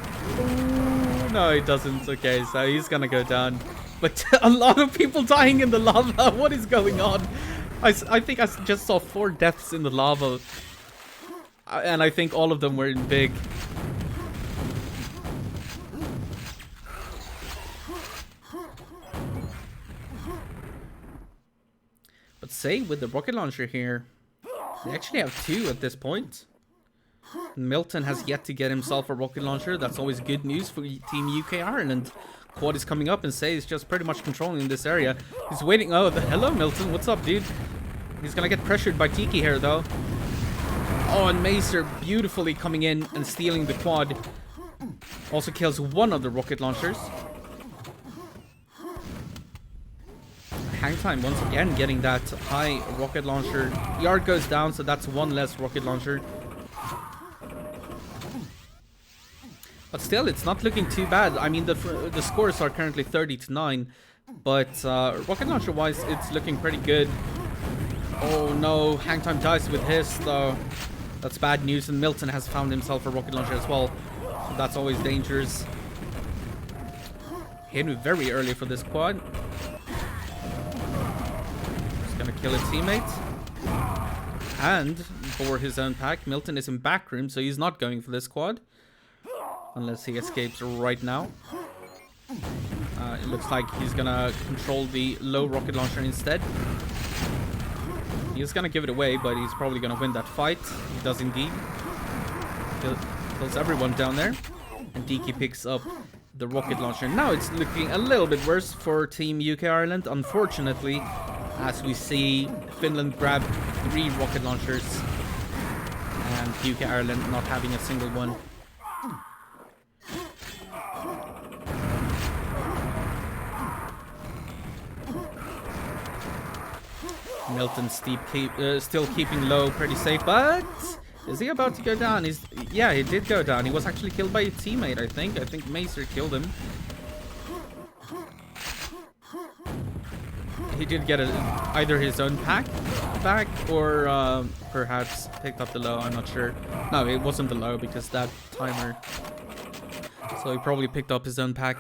No, he doesn't. Okay, so he's gonna go down. But a lot of people dying in the lava. What is going on? I think I just saw 4 deaths in the lava. And I think all of them were in big. But say with the rocket launcher here, they actually have 2 at this point. Milton has yet to get himself a rocket launcher. That's always good news for Team UK-Ireland. Quad is coming up and Say is just pretty much controlling this area. He's waiting. Oh, hello Milton. What's up, dude? He's gonna get pressured by Tiki here, though. Oh, and Macer beautifully coming in and stealing the quad. Also kills one of the rocket launchers. Hang Time once again getting that high rocket launcher. Yard goes down, so that's 1 less rocket launcher. But still, it's not looking too bad. I mean, the scores are currently 30-9, but rocket launcher wise, it's looking pretty good. Oh no, Hang Time dies with his, though. That's bad news, and Milton has found himself a rocket launcher as well. So that's always dangerous. Hit him very early for this quad. He's gonna kill his teammate. And for his own pack, Milton is in back room, so he's not going for this quad. Unless he escapes right now. It looks like he's gonna control the low rocket launcher instead. He's gonna give it away, but he's probably gonna win that fight. He does indeed. Kills everyone down there. And Diki picks up the rocket launcher. Now it's looking a little bit worse for Team UK-Ireland, unfortunately, as we see Finland grab 3 rocket launchers and UK-Ireland not having a single one. Milton still keeping low, pretty safe, but is he about to go down? Yeah, he did go down. He was actually killed by a teammate, I think. I think Macer killed him. did get either his own pack back or perhaps picked up the low. I'm not sure. No, it wasn't the low because that timer. So he probably picked up his own pack.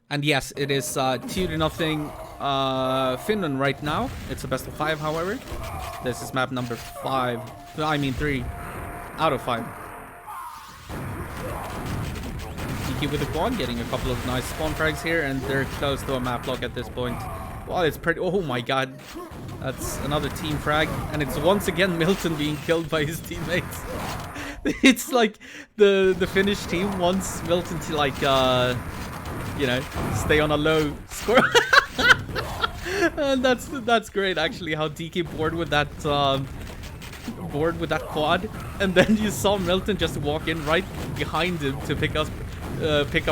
And yes, it is 2-0 Finland right now. It's a best of 5, however. This is map number 5. I mean 3 out of 5. Tiki with the quad, getting a couple of nice spawn frags here, and they're close to a map lock at this point. Well, it's pretty. Oh my god, that's another team frag, and it's once again Milton being killed by his teammates. It's like the Finnish team wants Milton to like you know, stay on a low score. And that's great actually, how DK bored with that quad, and then you saw Milton just walk in right behind him to pick up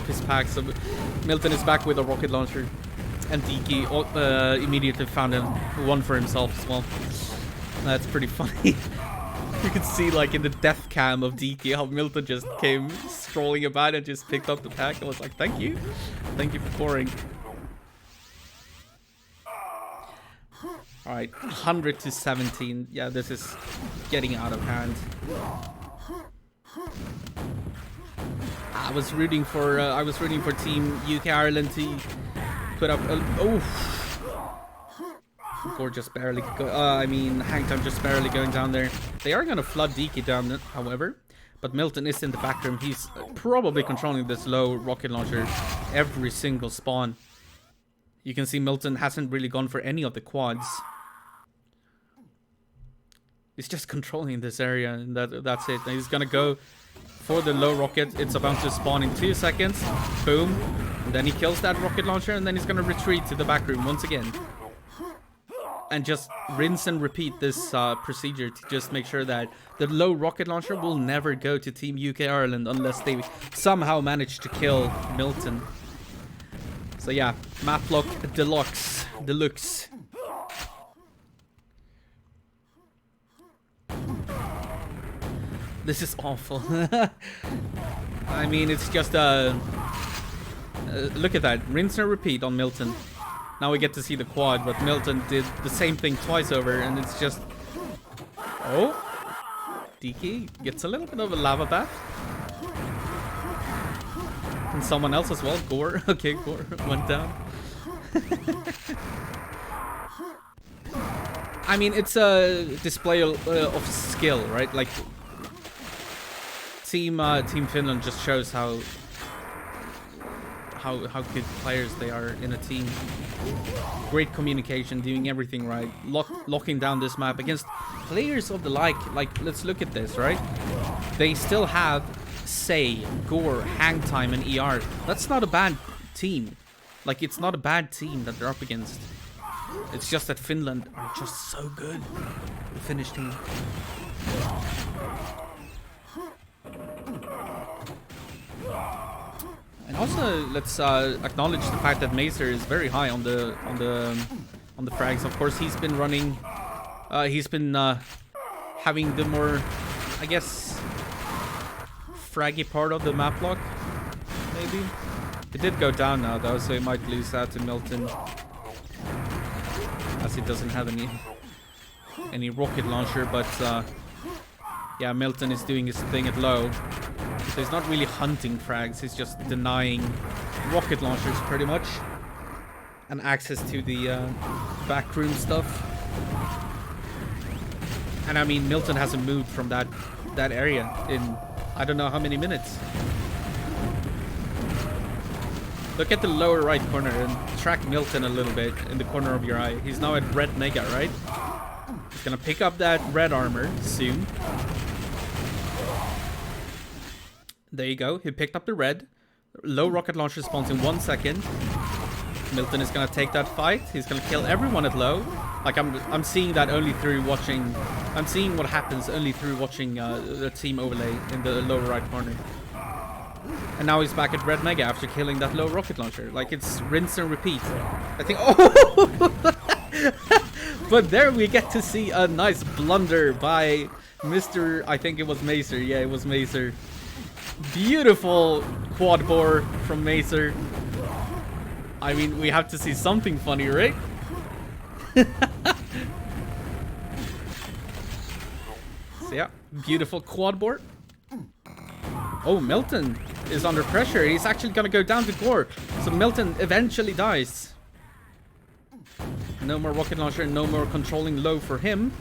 his pack. So Milton is back with a rocket launcher, and DK immediately found one for himself as well. That's pretty funny. You could see like in the death cam of DK how Milton just came strolling about and just picked up the pack. I was like, thank you for pouring. All right, 100-17. Yeah, this is getting out of hand. I was rooting for Team UK Ireland to put up. Gore just barely Hangtime just barely going down there. They are gonna flood DK down, however, but Milton is in the back room. He's probably controlling this low rocket launcher every single spawn. You can see Milton hasn't really gone for any of the quads. He's just controlling this area, and that's it. And he's gonna go for the low rocket. It's about to spawn in 2 seconds. Boom. And then he kills that rocket launcher, and then he's gonna retreat to the back room once again. And just rinse and repeat this procedure to just make sure that the low rocket launcher will never go to Team UK Ireland unless they somehow manage to kill Milton. So yeah, map lock deluxe. This is awful. I mean, it's just look at that, rinse and repeat on Milton. Now we get to see the quad, but Milton did the same thing twice over, and it's just... Oh! DK gets a little bit of a lava bath. And someone else as well, Gore. Okay, Gore went down. I mean, it's a display of skill, right? Like, Team Finland just shows how good players they are in a team. Great communication, doing everything right, locking down this map against players of the like, let's look at this, right? They still have Say, Gore, Hangtime, and ER. That's not a bad team. Like, it's not a bad team that they're up against. It's just that Finland are just so good. The Finnish team. And also, let's acknowledge the fact that Macer is very high on the frags. Of course, he's been running. He's been having the more, I guess, fraggy part of the map lock. Maybe it did go down now though, so he might lose that to Milton, as he doesn't have any rocket launcher. But yeah, Milton is doing his thing at low. So he's not really hunting frags, he's just denying rocket launchers pretty much. And access to the backroom stuff. And I mean, Milton hasn't moved from that area in I don't know how many minutes. Look at the lower right corner and track Milton a little bit in the corner of your eye. He's now at red mega, right? He's gonna pick up that red armor soon. There you go, he picked up the red. Low rocket launcher spawns in 1 second. Milton is gonna take that fight. He's gonna kill everyone at low. Like I'm seeing that only through watching. I'm seeing what happens only through watching the team overlay in the lower right corner. And now he's back at red mega after killing that low rocket launcher. Like, it's rinse and repeat. I think. Oh, but there we get to see a nice blunder by Mr. I think it was Macer. Yeah, it was Macer. Beautiful quad bore from Macer. I mean, we have to see something funny, right? So yeah, beautiful quad board. Oh, Milton is under pressure. He's actually gonna go down to Gore. So Milton eventually dies. No more rocket launcher, no more controlling low for him.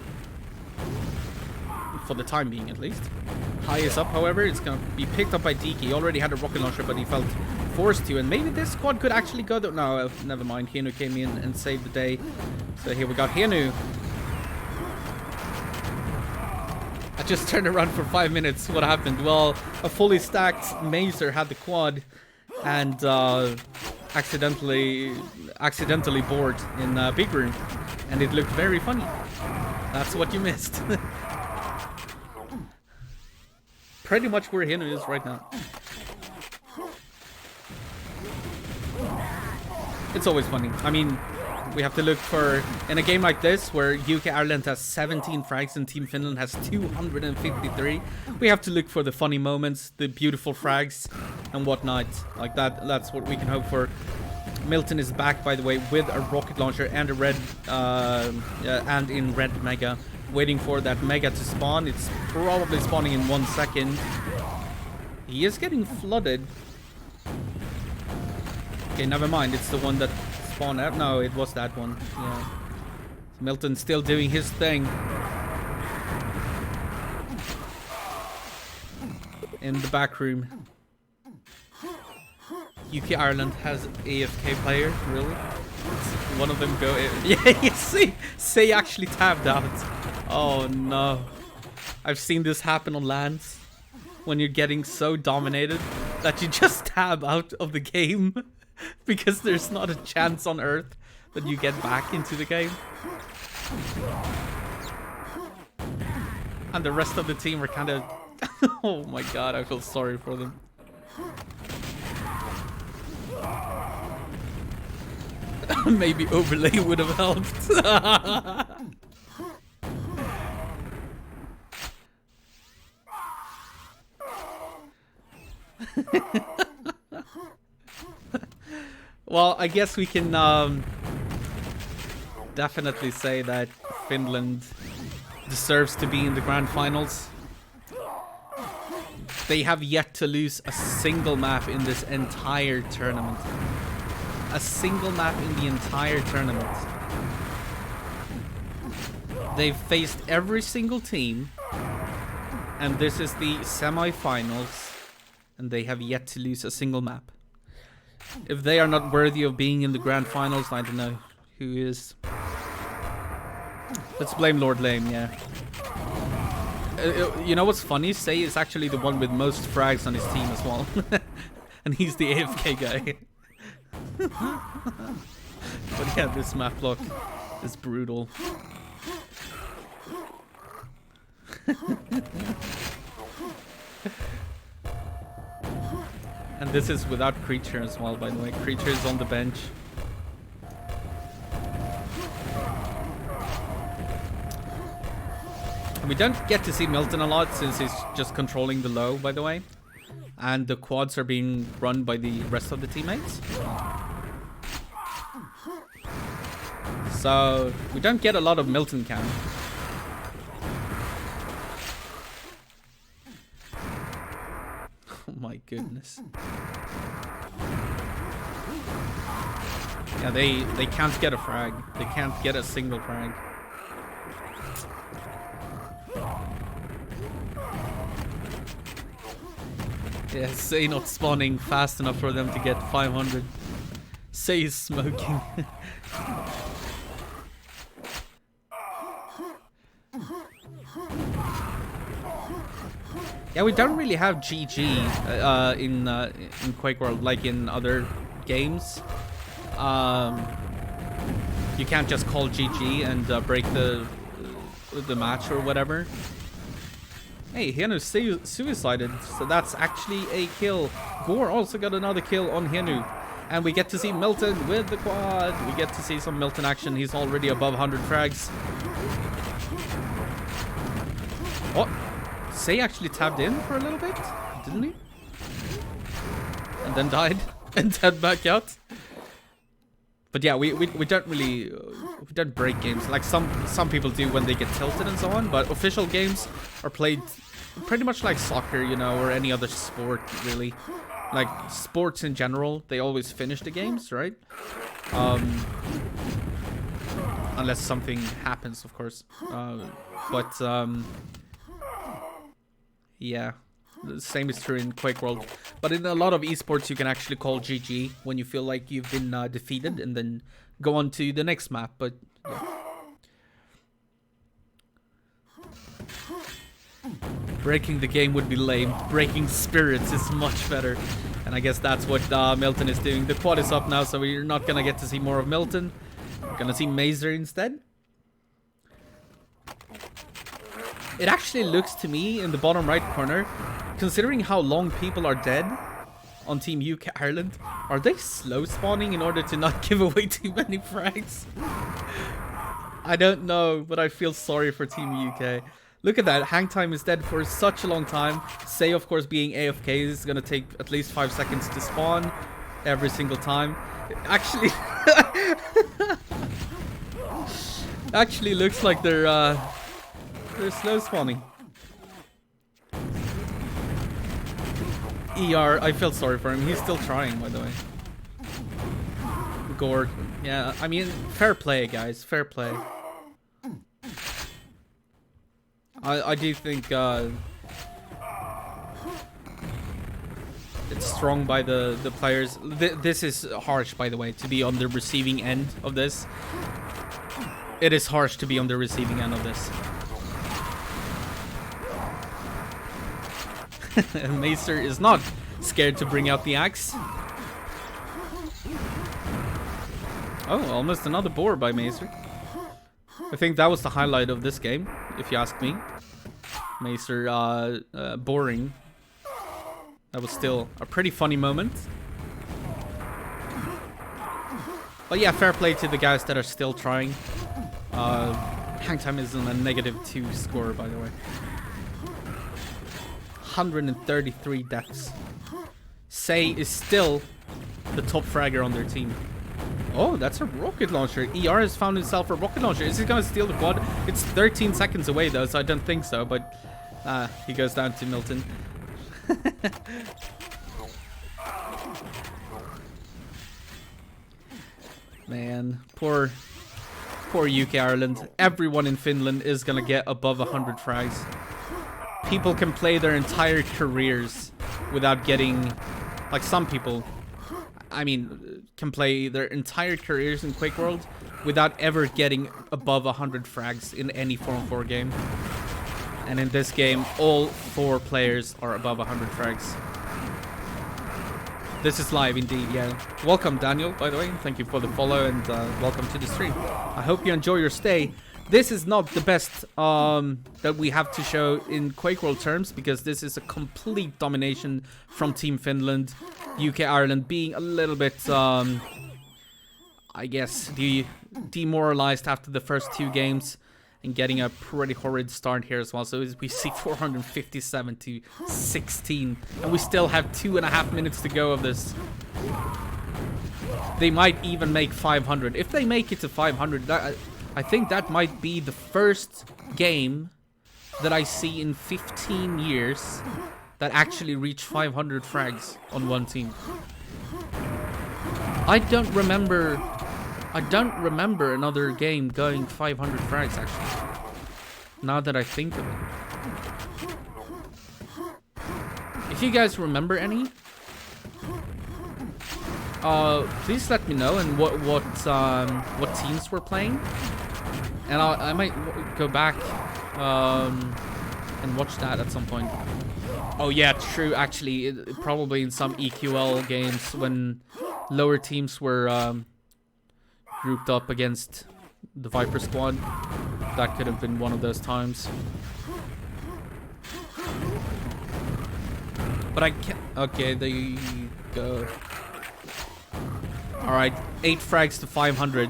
For the time being, at least. High is up, however. It's gonna be picked up by Deke. He already had a rocket launcher, but he felt forced to. And maybe this squad could actually go... No, never mind. Henu came in and saved the day. So here we got Henu. I just turned around for 5 minutes. What happened? Well, a fully stacked Mazer had the quad and accidentally bored in big room, and it looked very funny. That's what you missed. Pretty much where Henu is right now. It's always funny. I mean, we have to look for, in a game like this where UK&I has 17 frags and Team Finland has 253, we have to look for the funny moments, the beautiful frags and whatnot. Like that's what we can hope for. Milton is back, by the way, with a rocket launcher and a red and in red mega, waiting for that mega to spawn. It's probably spawning in 1 second. He is getting flooded. Okay, never mind. It's the one that spawned out. No, it was that one. Yeah. Milton still doing his thing. In the back room. UK Ireland has AFK player, really? It's one of them go... Yeah, you see? Say actually tabbed out. Oh no. I've seen this happen on lands. When you're getting so dominated that you just tab out of the game. Because there's not a chance on earth that you get back into the game. And the rest of the team are kind of... Oh my god, I feel sorry for them. Maybe overlay would have helped. Well, I guess we can definitely say that Finland deserves to be in the grand finals. They have yet to lose a single map in this entire tournament. A single map in the entire tournament. They've faced every single team, and this is the semi-finals, and they have yet to lose a single map. If they are not worthy of being in the grand finals, I don't know who is. Let's blame Lord Lame, yeah. You know what's funny? Say is actually the one with most frags on his team as well. And he's the AFK guy. But yeah, this map block is brutal. And this is without Creature as well, by the way. Creature is on the bench. We don't get to see Milton a lot since he's just controlling the low, by the way. And the quads are being run by the rest of the teammates. So we don't get a lot of Milton cam. Oh my goodness. Yeah, they can't get a frag. They can't get a single frag. Yeah, Say not spawning fast enough for them to get 500. Say is smoking. Yeah, we don't really have GG in QuakeWorld like in other games. You can't just call GG and break the match or whatever. Hey, Henu suicided, so that's actually a kill. Gore also got another kill on Henu. And we get to see Milton with the quad. We get to see some Milton action. He's already above 100 frags. What? Say actually tabbed in for a little bit, didn't he? And then died and tabbed back out. But yeah, we don't really we don't break games like some people do when they get tilted and so on. But official games are played pretty much like soccer, you know, or any other sport really. Like sports in general, they always finish the games, right? Unless something happens, of course. Yeah. The same is true in QuakeWorld. But in a lot of esports, you can actually call GG when you feel like you've been defeated and then go on to the next map. But yeah. Breaking the game would be lame. Breaking spirits is much better. And I guess that's what Milton is doing. The quad is up now, so we're not going to get to see more of Milton. We're going to see Mazer instead. It actually looks to me in the bottom right corner, considering how long people are dead on Team UK Ireland, are they slow spawning in order to not give away too many frags? I don't know, but I feel sorry for Team UK. Look at that, hang time is dead for such a long time. Say, of course, being AFK is gonna take at least 5 seconds to spawn every single time. Actually, actually looks like they're slow spawning. ER, I feel sorry for him. He's still trying, by the way. Gord. Yeah, I mean, fair play, guys. Fair play. I do think it's strong by the players. This is harsh, by the way, to be on the receiving end of this. It is harsh to be on the receiving end of this. Macer is not scared to bring out the axe. Oh, almost another boar by Macer. I think that was the highlight of this game, if you ask me. Macer boring. That was still a pretty funny moment. But yeah, fair play to the guys that are still trying. Hang time is on a -2 score, by the way. 133 deaths. Say is still the top fragger on their team. Oh, that's a rocket launcher. ER has found himself a rocket launcher. Is he gonna steal the quad? It's 13 seconds away though, so I don't think so, but he goes down to Milton. Man, poor UK Ireland. Everyone in Finland is gonna get above 100 frags. People can play their entire careers without getting, like some people, I mean, can play their entire careers in QuakeWorld without ever getting above 100 frags in any Form 4 game. And in this game, all 4 players are above 100 frags. This is live indeed, yeah. Welcome, Daniel, by the way. Thank you for the follow and welcome to the stream. I hope you enjoy your stay. This is not the best that we have to show in QuakeWorld terms, because this is a complete domination from Team Finland. UK Ireland being a little bit, I guess, demoralized after the first 2 games and getting a pretty horrid start here as well. So we see 457 to 16, and we still have 2.5 minutes to go of this. They might even make 500. If they make it to 500, I think that might be the first game that I see in 15 years that actually reach 500 frags on one team. I don't remember another game going 500 frags actually. Now that I think of it. If you guys remember any, please let me know and what teams we're playing. And I might go back and watch that at some point. Oh yeah, true. Actually, probably in some EQL games when lower teams were grouped up against the Viper squad, that could have been one of those times. But I can't. Okay, there you go. All right, 8 frags to 500.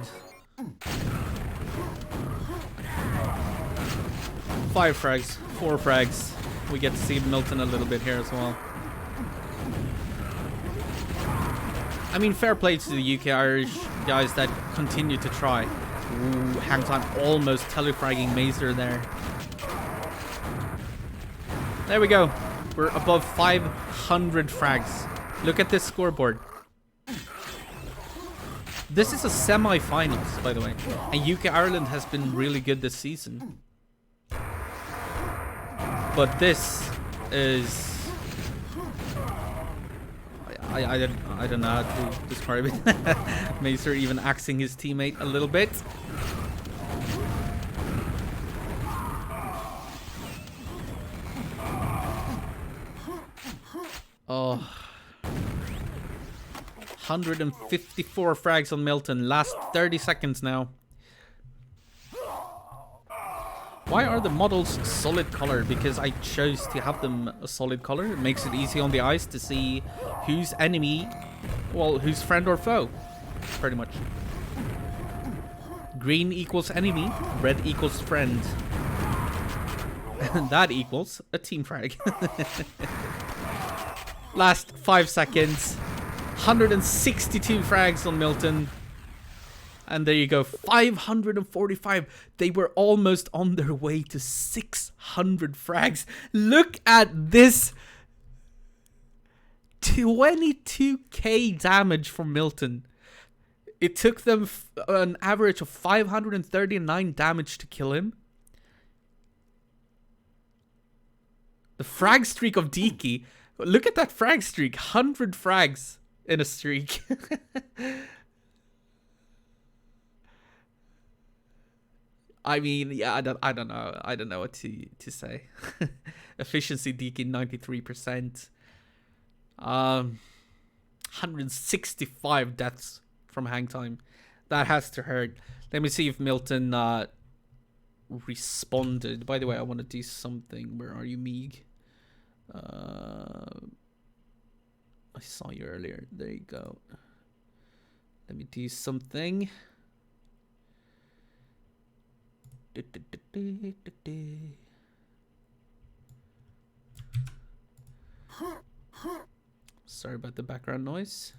5 frags, 4 frags. We get to see Milton a little bit here as well. I mean, fair play to the UK Irish guys that continue to try. Ooh, Hangtime almost telefragging Mazer there. There we go. We're above 500 frags. Look at this scoreboard. This is a semi-finals, by the way. And UK Ireland has been really good this season. But this is... I don't know how to describe it. Mazer even axing his teammate a little bit. Oh. 154 frags on Milton. Last 30 seconds now. Why are the models solid color? Because I chose to have them a solid color. It makes it easy on the ice to see who's enemy, well, who's friend or foe, pretty much. Green equals enemy, red equals friend. And that equals a team frag. Last 5 seconds. 162 frags on Milton. And there you go, 545. They were almost on their way to 600 frags. Look at this. 22k damage from Milton. It took them an average of 539 damage to kill him. The frag streak of Diki. Look at that frag streak. 100 frags in a streak. I mean, yeah, I don't know. I don't know what to say. Efficiency Deacon 93%. 165 deaths from hang time. That has to hurt. Let me see if Milton responded. By the way, I want to do something. Where are you, Meeg? I saw you earlier. There you go. Let me do something. Sorry about the background noise.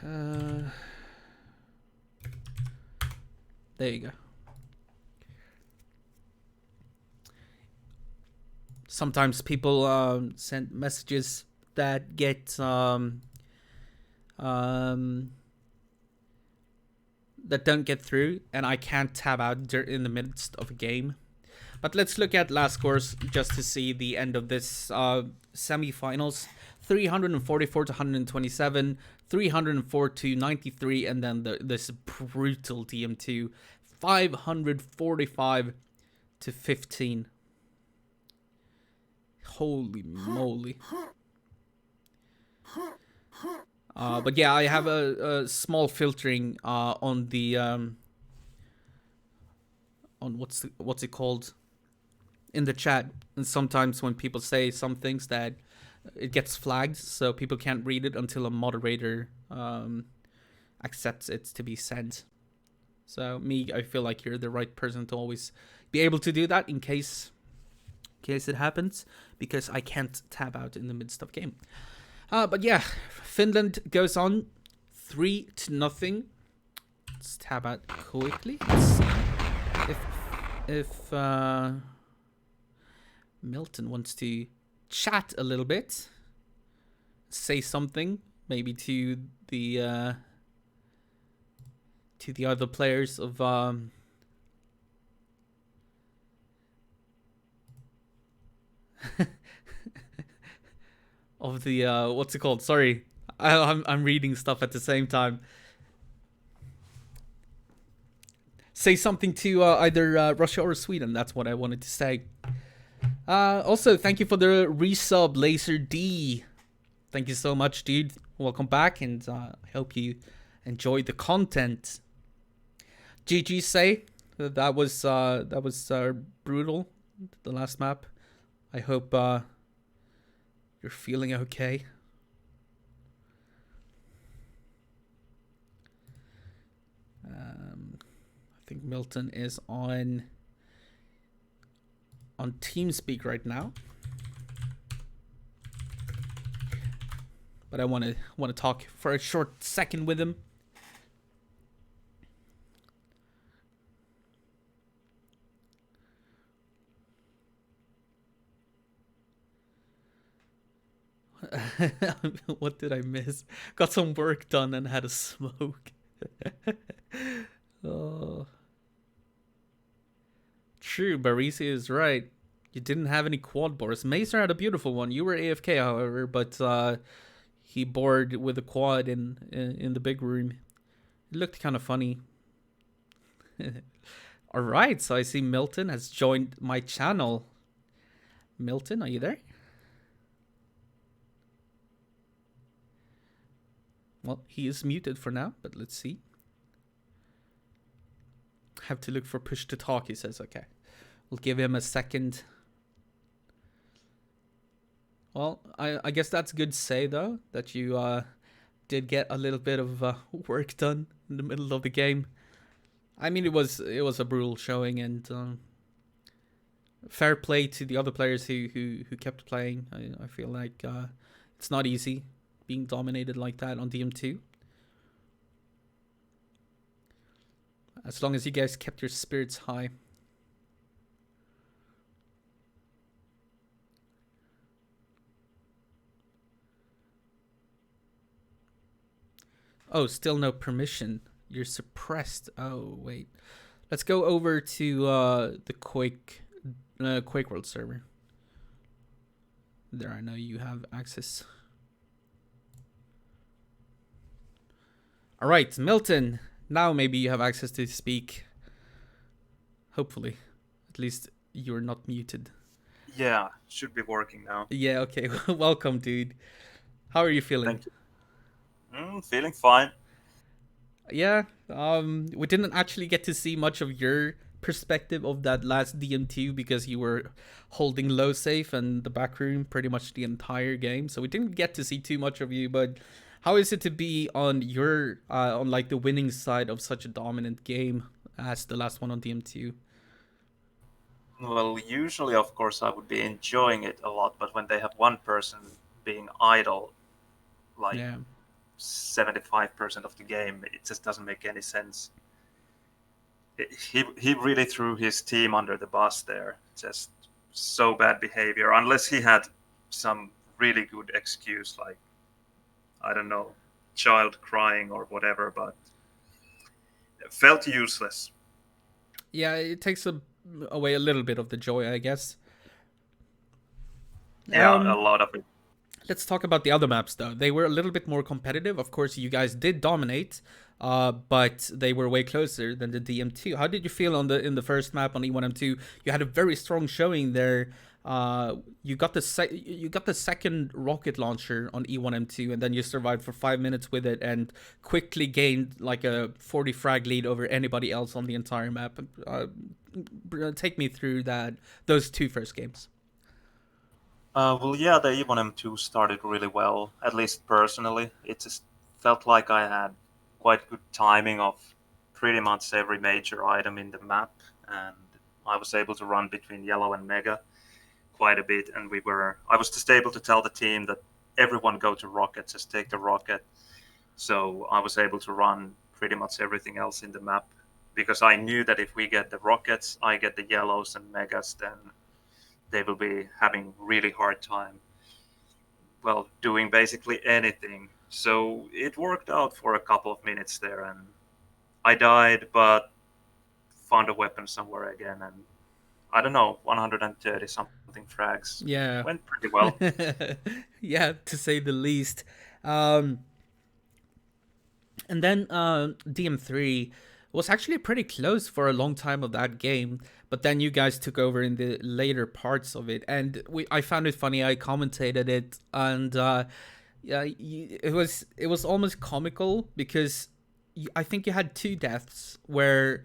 There you go. Sometimes people send messages that get that don't get through, and I can't tab out in the midst of a game. But let's look at last scores just to see the end of this semi-finals. 344 to 127, 304 to 93, and then this brutal TM2, 545 to 15. Holy moly. But yeah, I have a small filtering on the on what's it called in the chat, and sometimes when people say some things that it gets flagged, so people can't read it until a moderator accepts it to be sent. So me, I feel like you're the right person to always be able to do that in case it happens, because I can't tab out in the midst of game. But yeah, Finland goes on 3-0. Let's tab out quickly. Let's see if Milton wants to chat a little bit, say something, maybe to the other players of of the what's it called? Sorry, I'm reading stuff at the same time. Say something to either Russia or Sweden. That's what I wanted to say. Also, thank you for the resub, Laser D. Thank you so much, dude. Welcome back, and I hope you enjoyed the content. GG say that was brutal. The last map. I hope you're feeling okay. I think Milton is on TeamSpeak right now. but I want to talk for a short second with him. What did I miss? Got some work done and had a smoke. Oh. True, Barisi is right. You didn't have any quad bores. Mazer had a beautiful one. You were AFK, however, but he bored with a quad in the big room. It looked kind of funny. All right, so I see Milton has joined my channel. Milton, are you there? Well, he is muted for now, but let's see. Have to look for push to talk, he says. Okay. We'll give him a second. Well, I guess that's good to say, though, that you did get a little bit of work done in the middle of the game. I mean, it was a brutal showing, and fair play to the other players who kept playing. I feel like it's not easy being dominated like that on DM2. As long as you guys kept your spirits high. Oh, still no permission. You're suppressed. Oh, wait. Let's go over to the QuakeWorld server. There, I know you have access. All right, Milton. Now maybe you have access to speak. Hopefully. At least you're not muted. Yeah, should be working now. Yeah, okay. Welcome, dude. How are you feeling? Thank you. Feeling fine. Yeah, we didn't actually get to see much of your perspective of that last DM2 because you were holding low safe and the back room pretty much the entire game. So we didn't get to see too much of you, but how is it to be on your on like the winning side of such a dominant game as the last one on DM2? Well, usually, of course, I would be enjoying it a lot, but when they have one person being idle, like Yeah. 75% of the game, it just doesn't make any sense. He really threw his team under the bus there. Just so bad behavior, unless he had some really good excuse, like, I don't know, child crying or whatever, but it felt useless. Yeah, it takes away a little bit of the joy, I guess. Yeah, a lot of it. Let's talk about the other maps, though. They were a little bit more competitive. Of course, you guys did dominate, but they were way closer than the DM2. How did you feel on in the first map on E1M2? You had a very strong showing there. You got the second rocket launcher on E1M2, and then you survived for 5 minutes with it, and quickly gained like a 40 frag lead over anybody else on the entire map. Take me through those two first games. Well, yeah, the E1M2 started really well, at least personally. It just felt like I had quite good timing of pretty much every major item in the map, and I was able to run between yellow and mega quite a bit, and I was just able to tell the team that everyone go to rocket, just take the rocket. So I was able to run pretty much everything else in the map, because I knew that if we get the rockets, I get the yellows and megas, then they will be having really hard time, well, doing basically anything. So it worked out for a couple of minutes there, and I died, but found a weapon somewhere again, and I don't know, 130 something frags. Yeah. Went pretty well. Yeah, to say the least. And then DM3 was actually pretty close for a long time of that game, but then you guys took over in the later parts of it, and I found it funny. I commentated it, and yeah, it was almost comical because I think you had two deaths where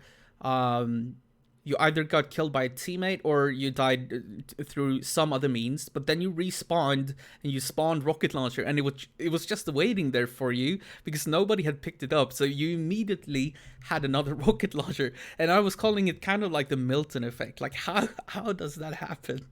you either got killed by a teammate or you died through some other means, but then you respawned and you spawned rocket launcher, and it was just waiting there for you because nobody had picked it up, so you immediately had another rocket launcher, and I was calling it kind of like the Milton effect. Like, how does that happen?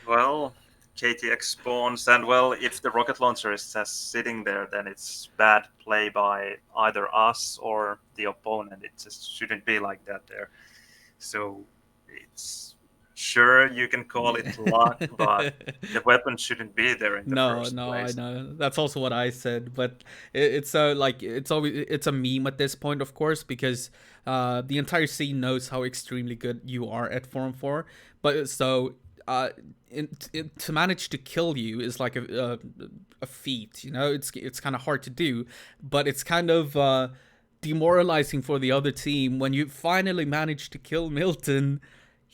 Well, KTX spawns, and well, if the rocket launcher is just sitting there, then it's bad play by either us or the opponent. It just shouldn't be like that there. So it's sure you can call it luck, but the weapon shouldn't be there in the No, first no, I place. know. That's also what I said, but it's so like it's a meme at this point, of course, because the entire scene knows how extremely good you are at 4-on-4. But so to manage to kill you is like a feat, you know. It's kind of hard to do, but it's kind of demoralizing for the other team when you finally manage to kill Milton.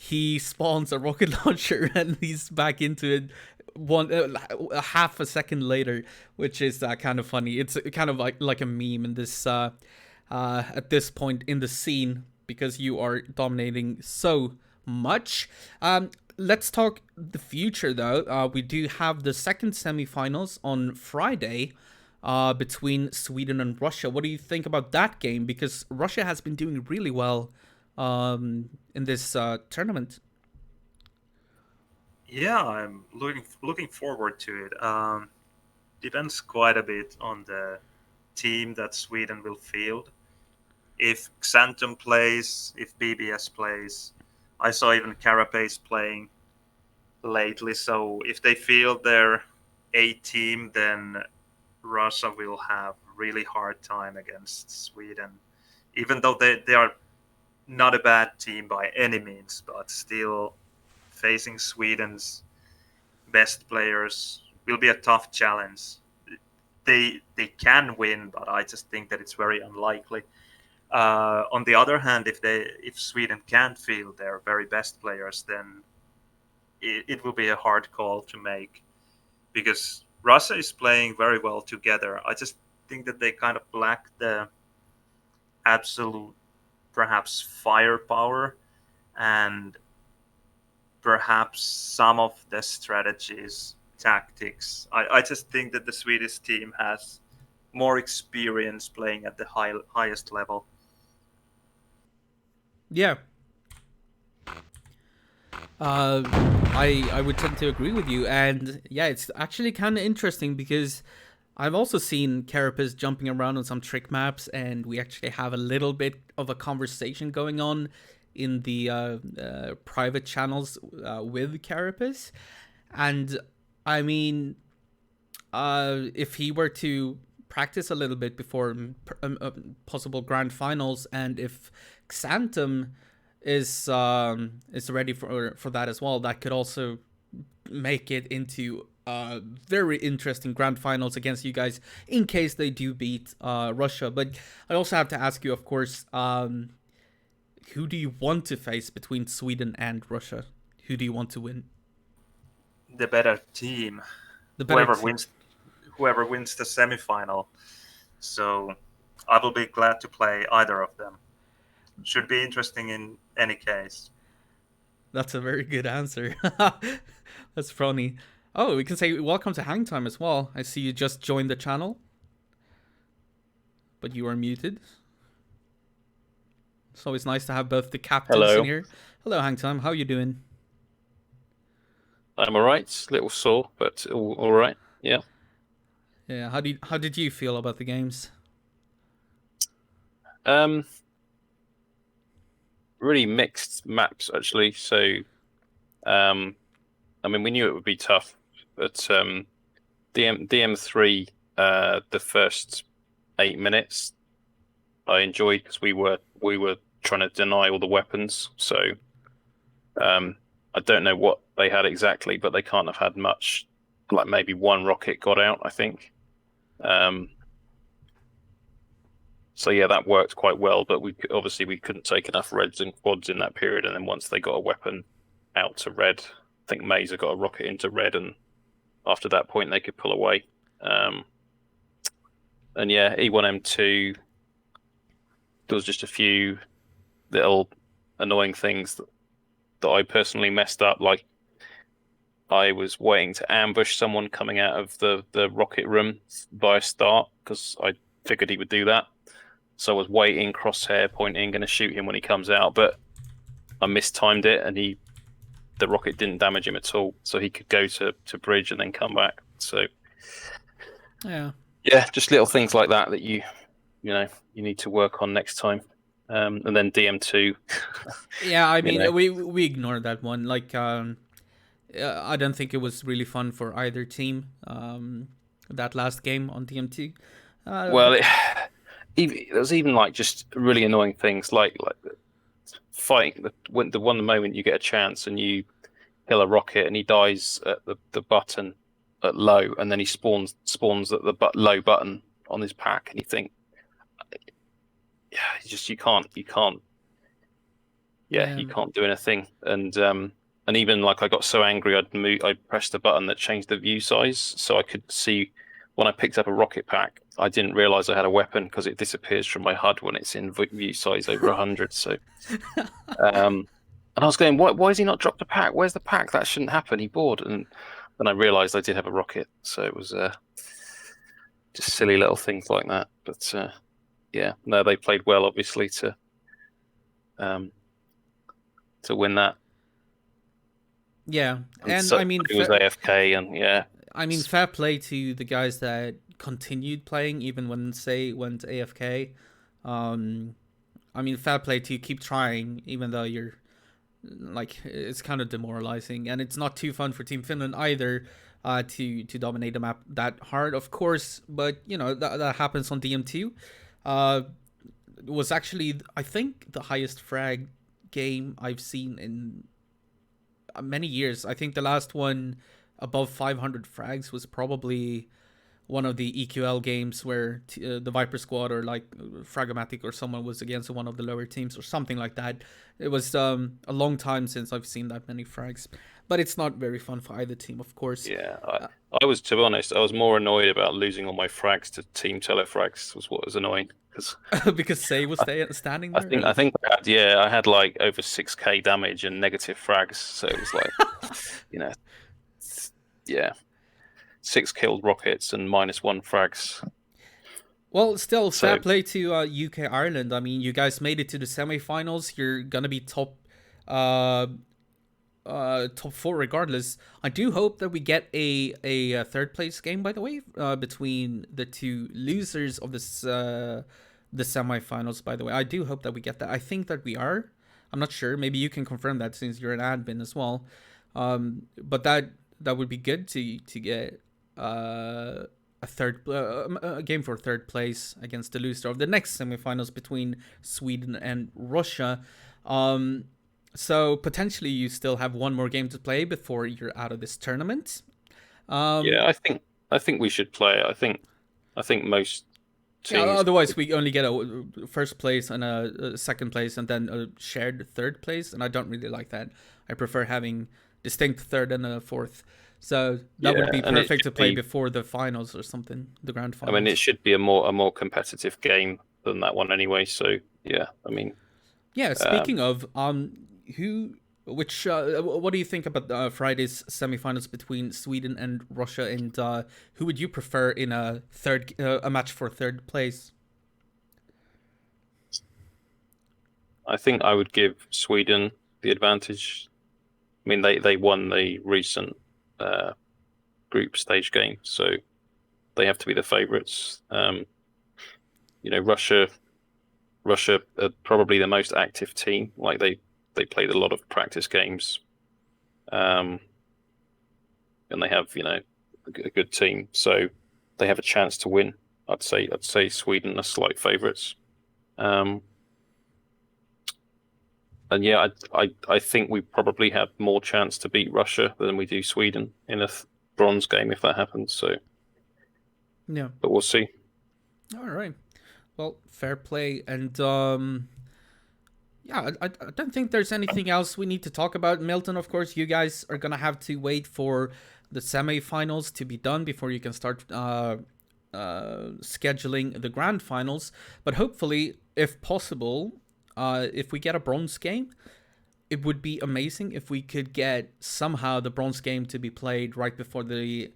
He spawns a rocket launcher and he's back into it one half a second later, which is kind of funny. It's kind of like a meme in this at this point in the scene because you are dominating so much. Let's talk the future though. We do have the second semifinals on Friday. Between Sweden and Russia. What do you think about that game? Because Russia has been doing really well in this tournament. Yeah, I'm looking forward to it. Depends quite a bit on the team that Sweden will field. If Xantum plays, if BBS plays, I saw even Carapace playing lately. So if they field their A team, then Russia will have really hard time against Sweden. Even though they are not a bad team by any means, but still facing Sweden's best players will be a tough challenge. They can win, but I just think that it's very unlikely. On the other hand, if Sweden can't field their very best players, then it will be a hard call to make because Russia is playing very well together. I just think that they kind of lack the absolute, perhaps, firepower and perhaps some of the strategies, tactics. I just think that the Swedish team has more experience playing at the highest level. Yeah, uh, I would tend to agree with you, and yeah, it's actually kind of interesting because I've also seen Carapace jumping around on some trick maps, and we actually have a little bit of a conversation going on in the private channels with Carapace, and I mean, if he were to practice a little bit before possible grand finals, and if Xantum is ready for that as well, that could also make it into very interesting grand finals against you guys in case they do beat Russia. But I also have to ask you, of course, who do you want to face between Sweden and Russia? Who do you want to win? The better team, The better whoever team. wins, whoever wins the semifinal. So I will be glad to play either of them. Should be interesting in any case. That's a very good answer. That's funny. Oh, we can say welcome to Hang Time as well. I see you just joined the channel, but you are muted. It's always nice to have both the captains in Hello. here. Hello, Hang Time. How you doing? I'm alright. A little sore, but all right. Yeah. Yeah. How did you feel about the games? Really mixed maps actually. So, I mean, we knew it would be tough, but DM3, the first 8 minutes, I enjoyed because we were trying to deny all the weapons. So, I don't know what they had exactly, but they can't have had much. Like maybe one rocket got out, I think. So yeah, that worked quite well, but we couldn't take enough reds and quads in that period. And then once they got a weapon out to red, I think Mazer got a rocket into red, and after that point they could pull away. And yeah, E1M2, there was just a few little annoying things that I personally messed up. Like I was waiting to ambush someone coming out of the rocket room via start because I figured he would do that. So I was waiting, crosshair pointing, going to shoot him when he comes out, but I mistimed it and he the rocket didn't damage him at all, so he could go to bridge and then come back. So Yeah. yeah, just little things like that you need to work on next time. And then DM2. Yeah, I mean, know. we ignored that one. Like, I don't think it was really fun for either team. That last game on DM2. Well, there was even like just really annoying things like fighting the one moment you get a chance and you kill a rocket and he dies at the button at low, and then he spawns at the low button on his pack, and you think, yeah, you can't you can't do anything. And even like I got so angry I pressed a button that changed the view size so I could see when I picked up a rocket pack. I didn't realize I had a weapon because it disappears from my HUD when it's in view size over 100. So and I was going, why has he not dropped a pack? Where's the pack? That shouldn't happen. He bored. And then I realized I did have a rocket. So it was just silly little things like that. But yeah, no, they played well, obviously, to win that. Yeah, and so I mean, it was AFK, and yeah. I mean, fair play to the guys that continued playing even when Say went AFK. I mean, fair play to you, keep trying even though you're like, it's kind of demoralizing, and it's not too fun for Team Finland either to dominate the map that hard, of course. But you know that happens on DM2. It was actually, I think, the highest frag game I've seen in many years. I think the last one above 500 frags was probably one of the EQL games where the Viper squad or like Fragomatic or someone was against one of the lower teams or something like that. It was a long time since I've seen that many frags, but it's not very fun for either team, of course. Yeah, I was, to be honest, I was more annoyed about losing all my frags to Team Telefrags was what was annoying. Because Say was standing there. I think I had like over 6k damage and negative frags, so it was like, yeah, 6 killed rockets and -1 frags. Well, still, fair play to UK Ireland. I mean, you guys made it to the semi-finals. You're gonna be top 4 regardless. I do hope that we get a third place game, by the way, between the two losers of this the semi-finals. By the way, I do hope that we get that. I think that we are. I'm not sure. Maybe you can confirm that since you're an admin as well. But that would be good to get a game for third place against the loser of the next semi-finals between Sweden and Russia. So potentially you still have one more game to play before you're out of this tournament. Yeah, I think we should play. I think most teams. Yeah, otherwise we only get a first place and a second place and then a shared third place, and I don't really like that. I prefer having distinct third and a fourth. So that would be perfect to play before the finals or something, the grand finals. I mean, it should be a more competitive game than that one anyway. So yeah, I mean. Yeah, speaking of, what do you think about Friday's semifinals between Sweden and Russia, and who would you prefer in a match for third place? I think I would give Sweden the advantage. I mean, they won the recent group stage game, so they have to be the favourites. Russia are probably the most active team. Like they played a lot of practice games, and they have a good team, so they have a chance to win. I'd say Sweden are slight favourites, and yeah, I think we probably have more chance to beat Russia than we do Sweden in a bronze game if that happens. So yeah, but we'll see. All right. Well, fair play. And yeah, I don't think there's anything else we need to talk about. Milton, of course, you guys are going to have to wait for the semi-finals to be done before you can start scheduling the grand finals. But hopefully, if possible, if we get a bronze game, it would be amazing if we could get somehow the bronze game to be played right before the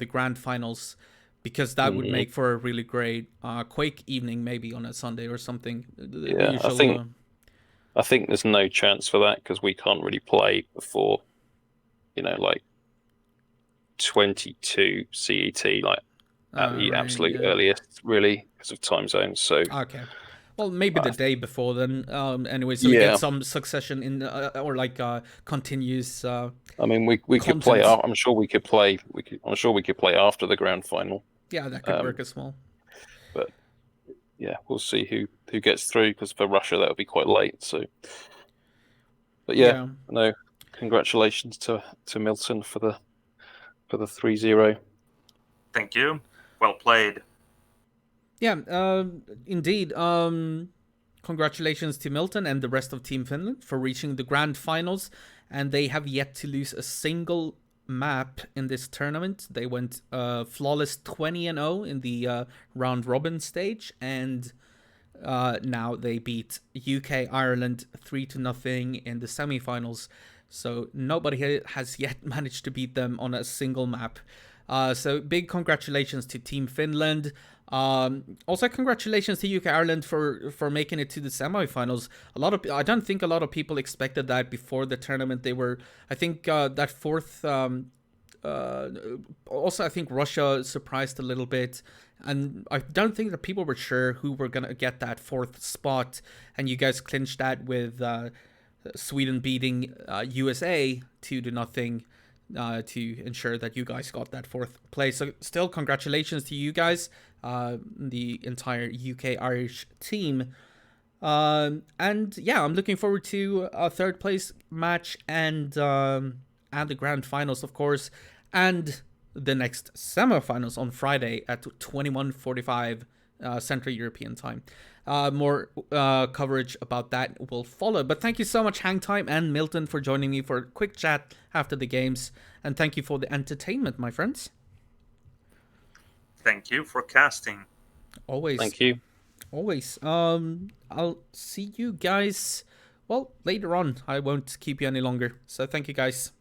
grand finals, because that would make for a really great Quake evening, maybe on a Sunday or something. Yeah, I think I think there's no chance for that because we can't really play before, like 22 CET, like at the Right, absolute yeah. earliest, really, because of time zones. So Okay. Well, maybe the day before then. Anyway, so we get yeah, some succession in or like continuous. I mean, we could play. Content. I'm sure we could play. I'm sure we could play after the grand final. Yeah, that could work as well. But yeah, we'll see who gets through because for Russia that would be quite late. So, but yeah, no, congratulations to Milton for the 3-0. Thank you. Well played. Yeah, indeed. Congratulations to Milton and the rest of Team Finland for reaching the grand finals, and they have yet to lose a single map in this tournament. They went flawless 20-0 in the round robin stage, and now they beat UK Ireland 3-0 in the semifinals. So nobody has yet managed to beat them on a single map. So big congratulations to Team Finland. Also congratulations to UK Ireland for making it to the semifinals. I don't think a lot of people expected that before the tournament. They were, I think, that fourth. Also, I think Russia surprised a little bit, and I don't think that people were sure who were gonna get that fourth spot. And you guys clinched that with Sweden beating USA 2-0. To ensure that you guys got that fourth place. So still congratulations to you guys, the entire UK Irish team. And yeah, I'm looking forward to a third place match and the grand finals, of course, and the next semifinals on Friday at 21:45 Central European time. More coverage about that will follow. But thank you so much, Hangtime and Milton, for joining me for a quick chat after the games. And thank you for the entertainment, my friends. Thank you for casting. Always. Thank you. Always. I'll see you guys, well, later on. I won't keep you any longer. So thank you, guys.